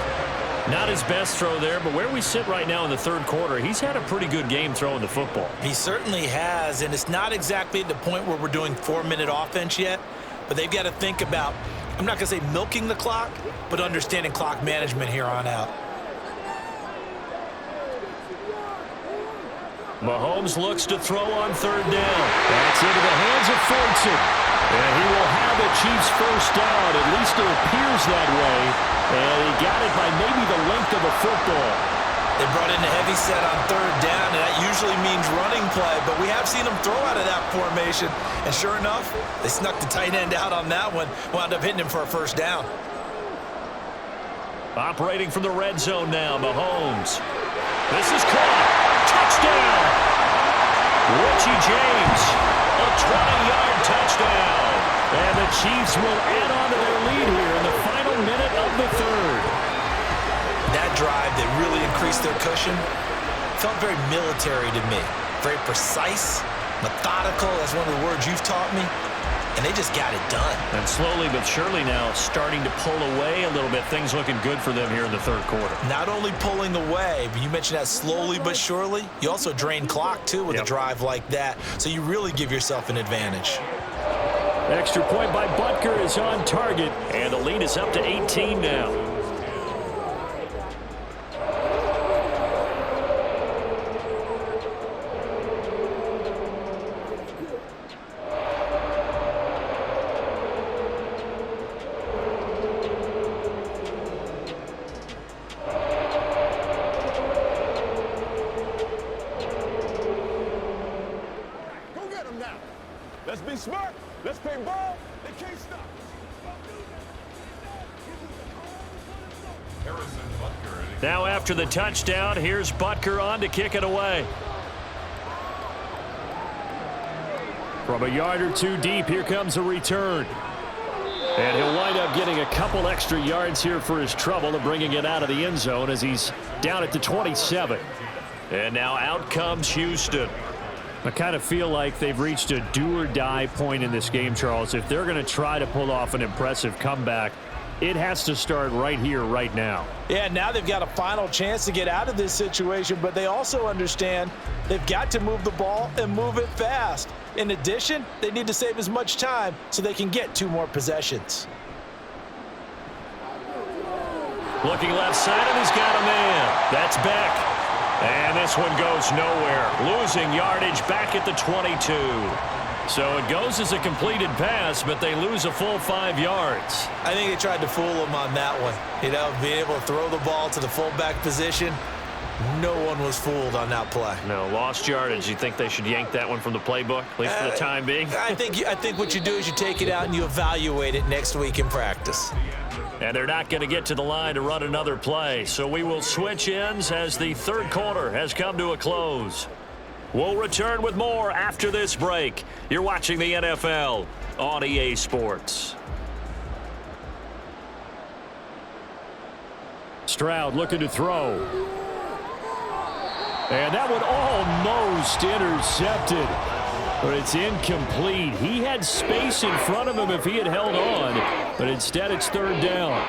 Not his best throw there, but where we sit right now in the third quarter, he's had a pretty good game throwing the football. He certainly has, and it's not exactly at the point where we're doing 4-minute offense yet, but they've got to think about, I'm not going to say milking the clock, but understanding clock management here on out. Mahomes looks to throw on third down. That's into the hands of Fortson. And he will have the Chiefs first down. At least it appears that way. And he got it by maybe the length of a football. They brought in a heavy set on third down, and that usually means running play, but we have seen them throw out of that formation. And sure enough, they snuck the tight end out on that one, wound up hitting him for a first down. Operating from the red zone now, Mahomes. This is caught. Touchdown. Richie James, a 20-yard touchdown. And the Chiefs will add on to their lead here in the final minute of the third. That drive that really increased their cushion felt very military to me. Very precise, methodical, that's one of the words you've taught me. And they just got it done. And slowly but surely now starting to pull away a little bit. Things looking good for them here in the third quarter. Not only pulling away, but you mentioned that slowly but surely. You also drain clock, too, with a drive like that. So you really give yourself an advantage. Extra point by Butker is on target. And the lead is up to 18 now. Let's be smart. Let's play ball. They can't stop. Now after the touchdown, here's Butker on to kick it away. From a yard or two deep, here comes a return. And he'll wind up getting a couple extra yards here for his trouble and bringing it out of the end zone as he's down at the 27. And now out comes Houston. I kind of feel like they've reached a do-or-die point in this game, Charles. If they're going to try to pull off an impressive comeback, it has to start right here, right now. Yeah, now they've got a final chance to get out of this situation, but they also understand they've got to move the ball and move it fast. In addition, they need to save as much time so they can get 2 more possessions. Looking left side, and he's got a man. That's Beck. And this one goes nowhere. Losing yardage back at the 22. So it goes as a completed pass, but they lose a full 5 yards. I think they tried to fool him on that one. You know, being able to throw the ball to the fullback position. No one was fooled on that play. No, lost yardage. You think they should yank that one from the playbook, at least for the time being? I think what you do is you take it out and you evaluate it next week in practice. And they're not going to get to the line to run another play. So we will switch ends as the third quarter has come to a close. We'll return with more after this break. You're watching the NFL on EA Sports. Stroud looking to throw. And that one almost intercepted. But it's incomplete. He had space in front of him if he had held on. But instead, it's third down.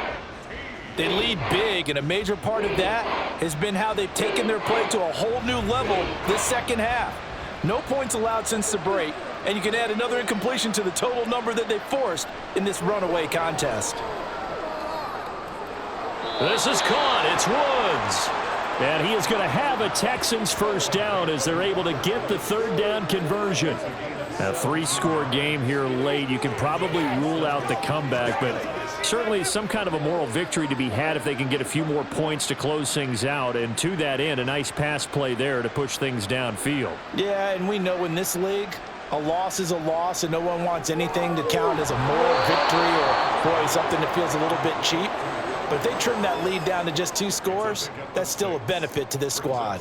They lead big, and a major part of that has been how they've taken their play to a whole new level this second half. No points allowed since the break, and you can add another incompletion to the total number that they forced in this runaway contest. This is caught. It's Woods. And he is going to have a Texans first down as they're able to get the third down conversion. A 3-score game here late. You can probably rule out the comeback, but certainly some kind of a moral victory to be had if they can get a few more points to close things out. And to that end, a nice pass play there to push things downfield. Yeah, and we know in this league, a loss is a loss, and no one wants anything to count as a moral victory or, boy, something that feels a little bit cheap. But if they trim that lead down to just 2 scores, that's still a benefit to this squad.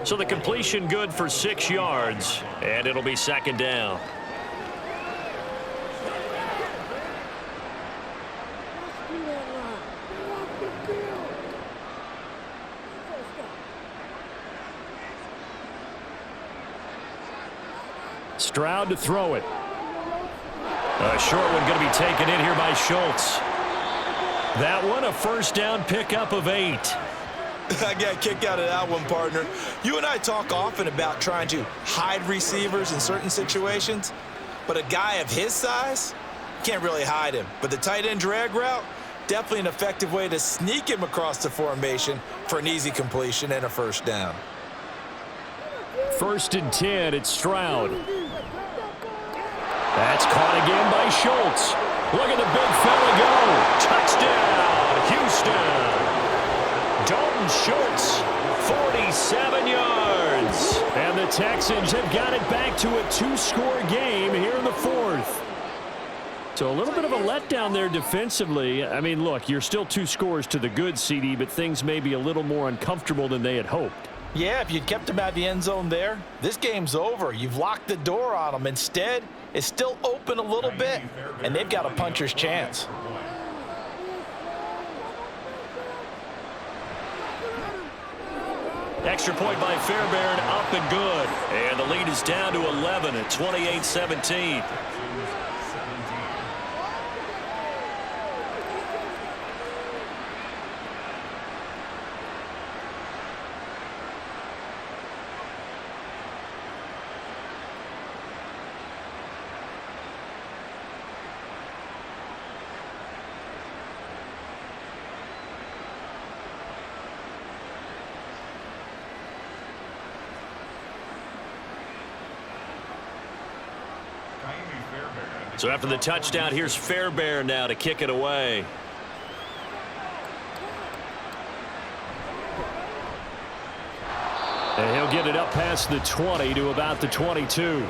So the completion good for 6 yards, and it'll be second down. Stroud to throw it. A short one going to be taken in here by Schultz. That one a first down pickup of 8. I got a kick out of that one, partner. You and I talk often about trying to hide receivers in certain situations, but a guy of his size can't really hide him. But the tight end drag route, definitely an effective way to sneak him across the formation for an easy completion and a first down. 1st and 10, it's Stroud. That's caught again by Schultz. Look at the big fella go. Touchdown, Houston. Dalton Schultz, 47 yards. And the Texans have got it back to a 2-score game here in the 4th. So a little bit of a letdown there defensively. I mean, look, you're still 2 scores to the good, CD, but things may be a little more uncomfortable than they had hoped. Yeah, if you'd kept him out of the end zone there, this game's over. You've locked the door on him. Instead, it's still open a little bit, and they've got a puncher's chance. Extra point by Fairbairn, up and good. And the lead is down to 11 at 28-17. So after the touchdown, here's Fairbairn now to kick it away. And he'll get it up past the 20 to about the 22.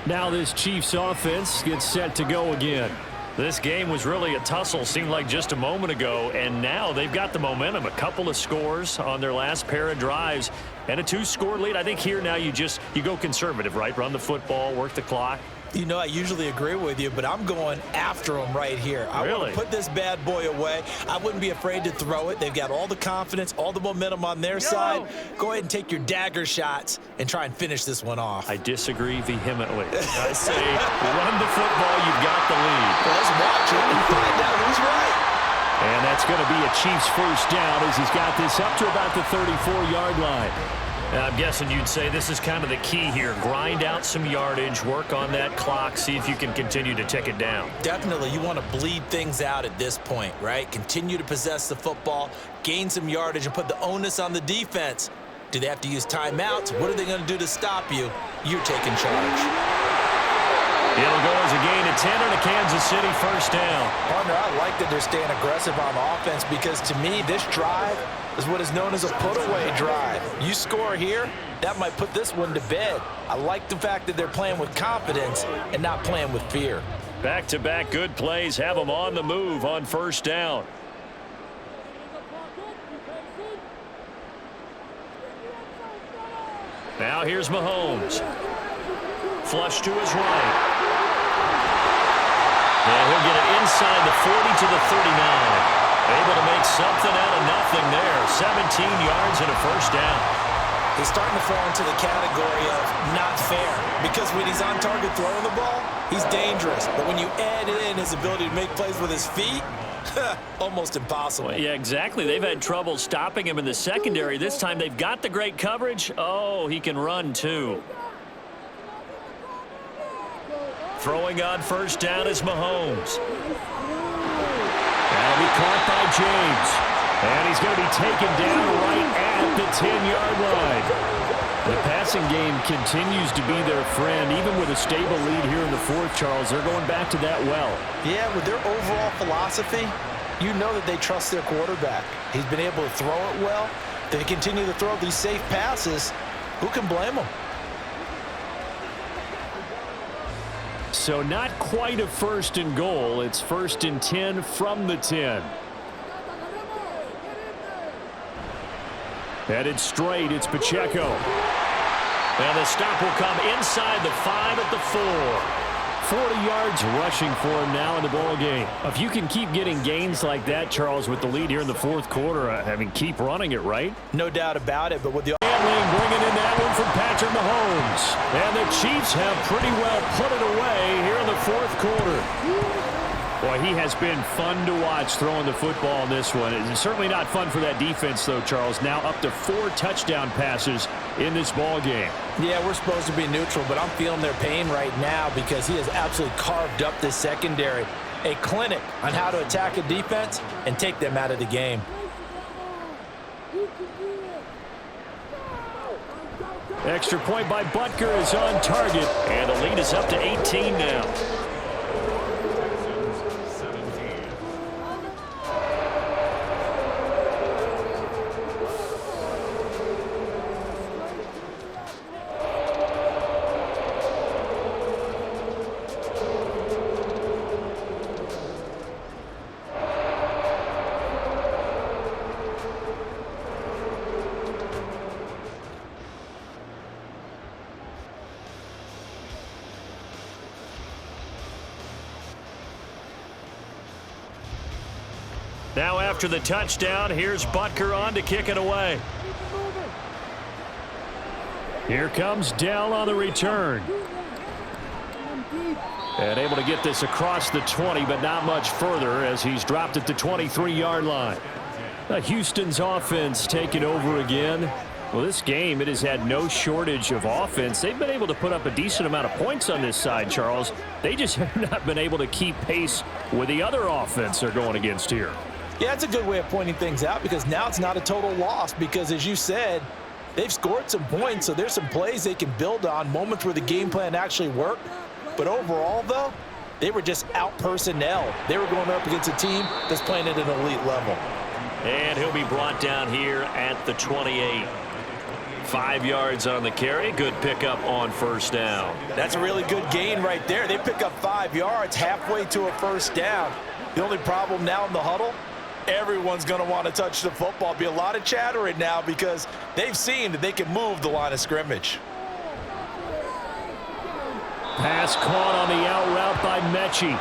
Now this Chiefs offense gets set to go again. This game was really a tussle, seemed like just a moment ago, and now they've got the momentum. A couple of scores on their last pair of drives and a 2-score lead. I think here now you go conservative, right? Run the football, work the clock. You know, I usually agree with you, but I'm going after him right here. I want to put this bad boy away. I wouldn't be afraid to throw it. They've got all the confidence, all the momentum on their side. Go ahead and take your dagger shots and try and finish this one off. I disagree vehemently. I say run the football, you've got the lead. Well, let's watch it and find out who's right. And that's going to be a Chiefs first down as he's got this up to about the 34-yard line. I'm guessing you'd say this is kind of the key here. Grind out some yardage, work on that clock, see if you can continue to tick it down. Definitely. You want to bleed things out at this point, right? Continue to possess the football, gain some yardage, and put the onus on the defense. Do they have to use timeouts? What are they going to do to stop you? You're taking charge. It'll go as a gain of 10 and a Kansas City first down. Partner, I like that they're staying aggressive on offense because, to me, this drive is what is known as a put-away drive. You score here, that might put this one to bed. I like the fact that they're playing with confidence and not playing with fear. Back-to-back good plays have them on the move on first down. Now here's Mahomes. Flush to his right. And he'll get it inside the 40 to the 39. Able to make something out of nothing there. 17 yards and a first down. He's starting to fall into the category of not fair because when he's on target throwing the ball, he's dangerous. But when you add in his ability to make plays with his feet, almost impossible. Well, yeah, exactly. They've had trouble stopping him in the secondary. This time they've got the great coverage. Oh, he can run too. Throwing on first down is Mahomes. That'll be caught by James. And he's going to be taken down right at the 10-yard line. The passing game continues to be their friend. Even with a stable lead here in the 4th, Charles, they're going back to that well. Yeah, with their overall philosophy, you know that they trust their quarterback. He's been able to throw it well. They continue to throw these safe passes. Who can blame them? So not quite a 1st and goal. It's 1st and 10 from the 10. Headed straight, it's Pacheco. And the stop will come inside the 5 at the 4. 40 yards rushing for him now in the ball game. If you can keep getting gains like that, Charles, with the lead here in the 4th quarter, I mean, keep running it, right? No doubt about it, but with the... And Scantling bringing in that one from Patrick Mahomes. And the Chiefs have pretty well put it away here in the fourth quarter. Boy, he has been fun to watch throwing the football in this one. It's certainly not fun for that defense, though, Charles. Now up to 4 touchdown passes in this ball game. Yeah, we're supposed to be neutral, but I'm feeling their pain right now because he has absolutely carved up this secondary. A clinic on how to attack a defense and take them out of the game. Extra point by Butker is on target, and the lead is up to 18 now. Now after the touchdown, here's Butker on to kick it away. Here comes Dell on the return. And able to get this across the 20, but not much further as he's dropped at the 23-yard line. Houston's offense taking over again. Well, this game, it has had no shortage of offense. They've been able to put up a decent amount of points on this side, Charles. They just have not been able to keep pace with the other offense they're going against here. Yeah, it's a good way of pointing things out because now it's not a total loss because, as you said, they've scored some points, so there's some plays they can build on, moments where the game plan actually worked. But overall, though, they were just out personnel. They were going up against a team that's playing at an elite level. And he'll be brought down here at the 28. 5 yards on the carry. Good pickup on first down. That's a really good gain right there. They pick up 5 yards halfway to a first down. The only problem now in the huddle, everyone's going to want to touch the football. Be a lot of chattering now because they've seen that they can move the line of scrimmage. Pass caught on the out route by Mechie.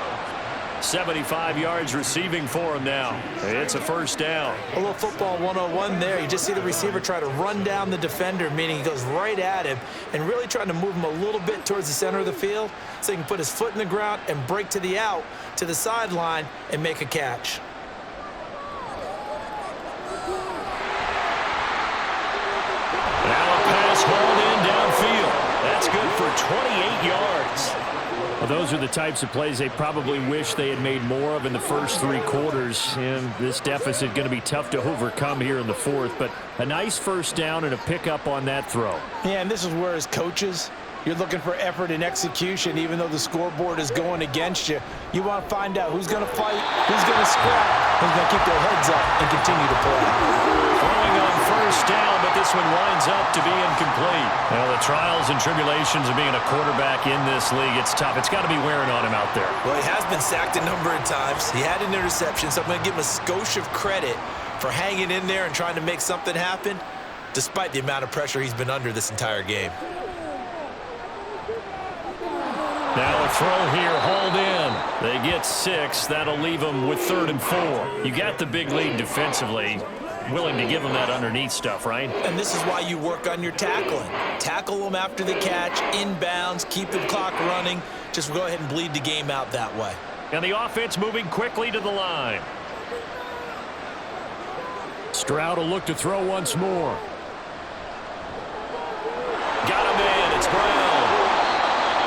75 yards receiving for him now. It's a first down. A little football 101 there. You just see the receiver try to run down the defender, meaning he goes right at him and really trying to move him a little bit towards the center of the field so he can put his foot in the ground and break to the out, to the sideline, and make a catch. Now a pass hauled in downfield. That's good for 28 yards. Well, those are the types of plays they probably wish they had made more of in the first 3 quarters. And this deficit going to be tough to overcome here in the fourth. But a nice first down and a pickup on that throw. Yeah, and this is where as coaches, you're looking for effort and execution, even though the scoreboard is going against you. You want to find out who's going to fight, who's going to scrap, who's going to keep their heads up and continue to play. Throwing on first down, but this one winds up to be incomplete. Well, the trials and tribulations of being a quarterback in this league, it's tough. It's got to be wearing on him out there. Well, he has been sacked a number of times. He had an interception, so I'm going to give him a skosh of credit for hanging in there and trying to make something happen, despite the amount of pressure he's been under this entire game. Now a throw here, hauled in. They get 6. That'll leave them with 3rd and 4. You got the big lead defensively. Willing to give them that underneath stuff, right? And this is why you work on your tackling. Tackle them after the catch, inbounds, keep the clock running. Just go ahead and bleed the game out that way. And the offense moving quickly to the line. Stroud will look to throw once more. Got him in. It's Brown.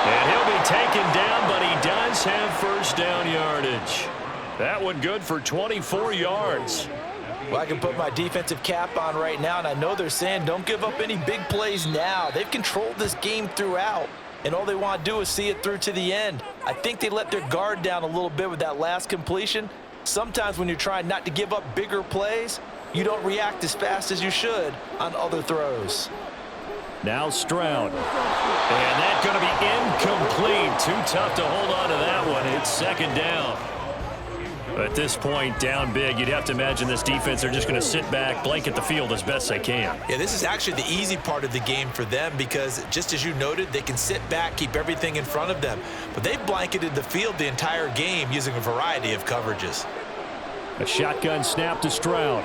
And he'll be taken down, but he does have first down yardage. That one good for 24 yards. Well, I can put my defensive cap on right now, and I know they're saying don't give up any big plays now. They've controlled this game throughout, and all they want to do is see it through to the end. I think they let their guard down a little bit with that last completion. Sometimes when you're trying not to give up bigger plays, you don't react as fast as you should on other throws. Now Stroud. And that's going to be incomplete. Too tough to hold on to that one. It's second down. At this point, down big, you'd have to imagine this defense are just going to sit back, blanket the field as best they can. Yeah, this is actually the easy part of the game for them because, just as you noted, they can sit back, keep everything in front of them. But they've blanketed the field the entire game using a variety of coverages. A shotgun snap to Stroud.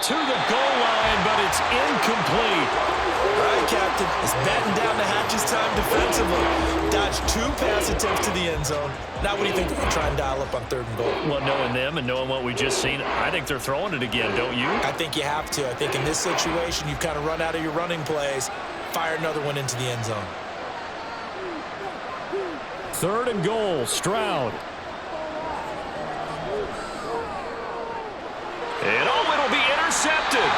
To the goal line, but It's incomplete. All right, Captain. It's batting down the hatches time defensively. Dodged 2 pass attempts to the end zone. Now what do you think they're going to try and dial up on 3rd and goal? Well, knowing them and knowing what we just seen, I think they're throwing it again, don't you? I think you have to. I think in this situation, you've kind of run out of your running plays. Fire another one into the end zone. 3rd and goal, Stroud. And it'll be intercepted.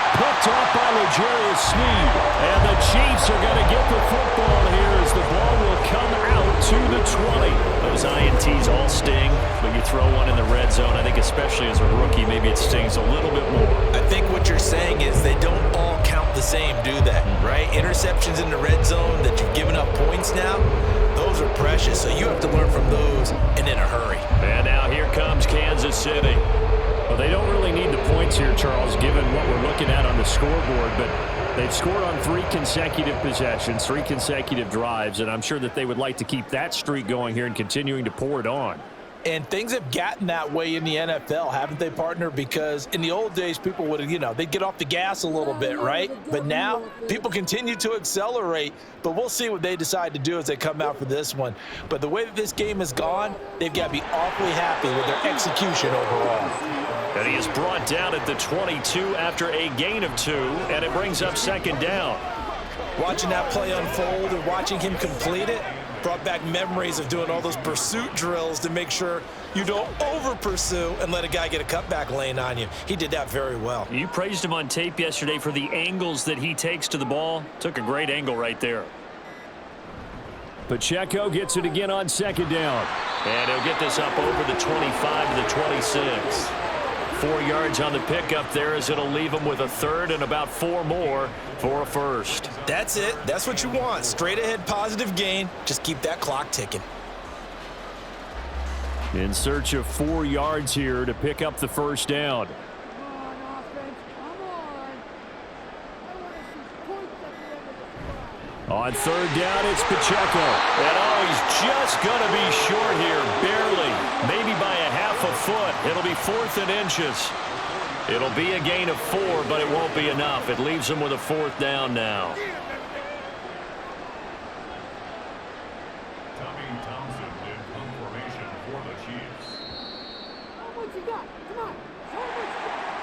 Picked off by L'Jarius Sneed. And the Chiefs are going to get the football here as the ball will come out to the 20. Those INTs all sting, but you throw one in the red zone. I think especially as a rookie, maybe it stings a little bit more. I think what you're saying is they don't all count the same, do they? Right? Interceptions in the red zone that you've given up points now, those are precious. So you have to learn from those and in a hurry. And now here comes Kansas City. Well, they don't really need the points here, Charles, given what we're looking at on the scoreboard, but they've scored on 3 consecutive possessions, 3 consecutive drives, and I'm sure that they would like to keep that streak going here and continuing to pour it on. And things have gotten that way in the NFL, haven't they, partner? Because in the old days, people would, they'd get off the gas a little bit, right? But now, people continue to accelerate. But we'll see what they decide to do as they come out for this one. But the way that this game has gone, they've got to be awfully happy with their execution overall. And he is brought down at the 22 after a gain of 2, and it brings up 2nd down. Watching that play unfold and watching him complete it brought back memories of doing all those pursuit drills to make sure you don't over-pursue and let a guy get a cutback lane on you. He did that very well. You praised him on tape yesterday for the angles that he takes to the ball. Took a great angle right there. Pacheco gets it again on 2nd down. And he'll get this up over the 25 to the 26. 4 yards on the pickup there as it'll leave him with a 3rd and about 4 more for a 1st. That's it. That's what you want. Straight ahead positive gain. Just keep that clock ticking. In search of 4 yards here to pick up the 1st down. On 3rd down, it's Pacheco. And he's just going to be short here, barely. Maybe by a half a foot. It'll be 4th and inches. It'll be a gain of 4, but it won't be enough. It leaves him with a 4th down now.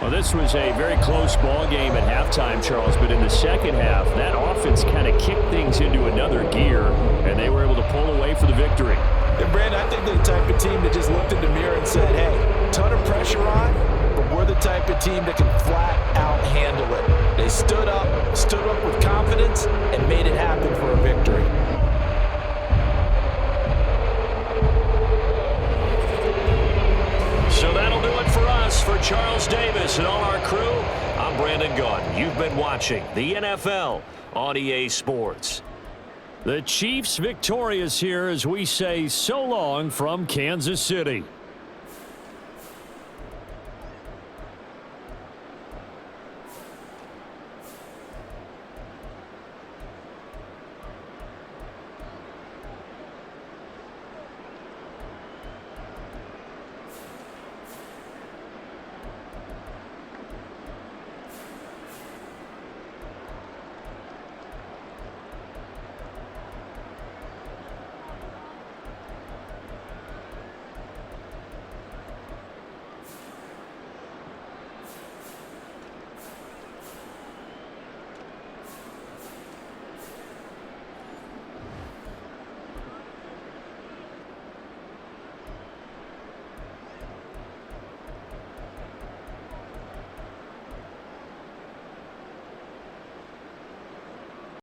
Well, this was a very close ball game at halftime, Charles, but in the second half, that offense kind of kicked things into another gear, and they were able to pull away for the victory. And Brandon, I think they're the type of team that just looked in the mirror and said, hey, ton of pressure on, but we're the type of team that can flat out handle it. They stood up with confidence, and made it happen for a victory. So that'll do it for us. For Charles Davis and all our crew, I'm Brandon Gaudin. You've been watching the NFL on EA Sports. The Chiefs victorious here as we say so long from Kansas City.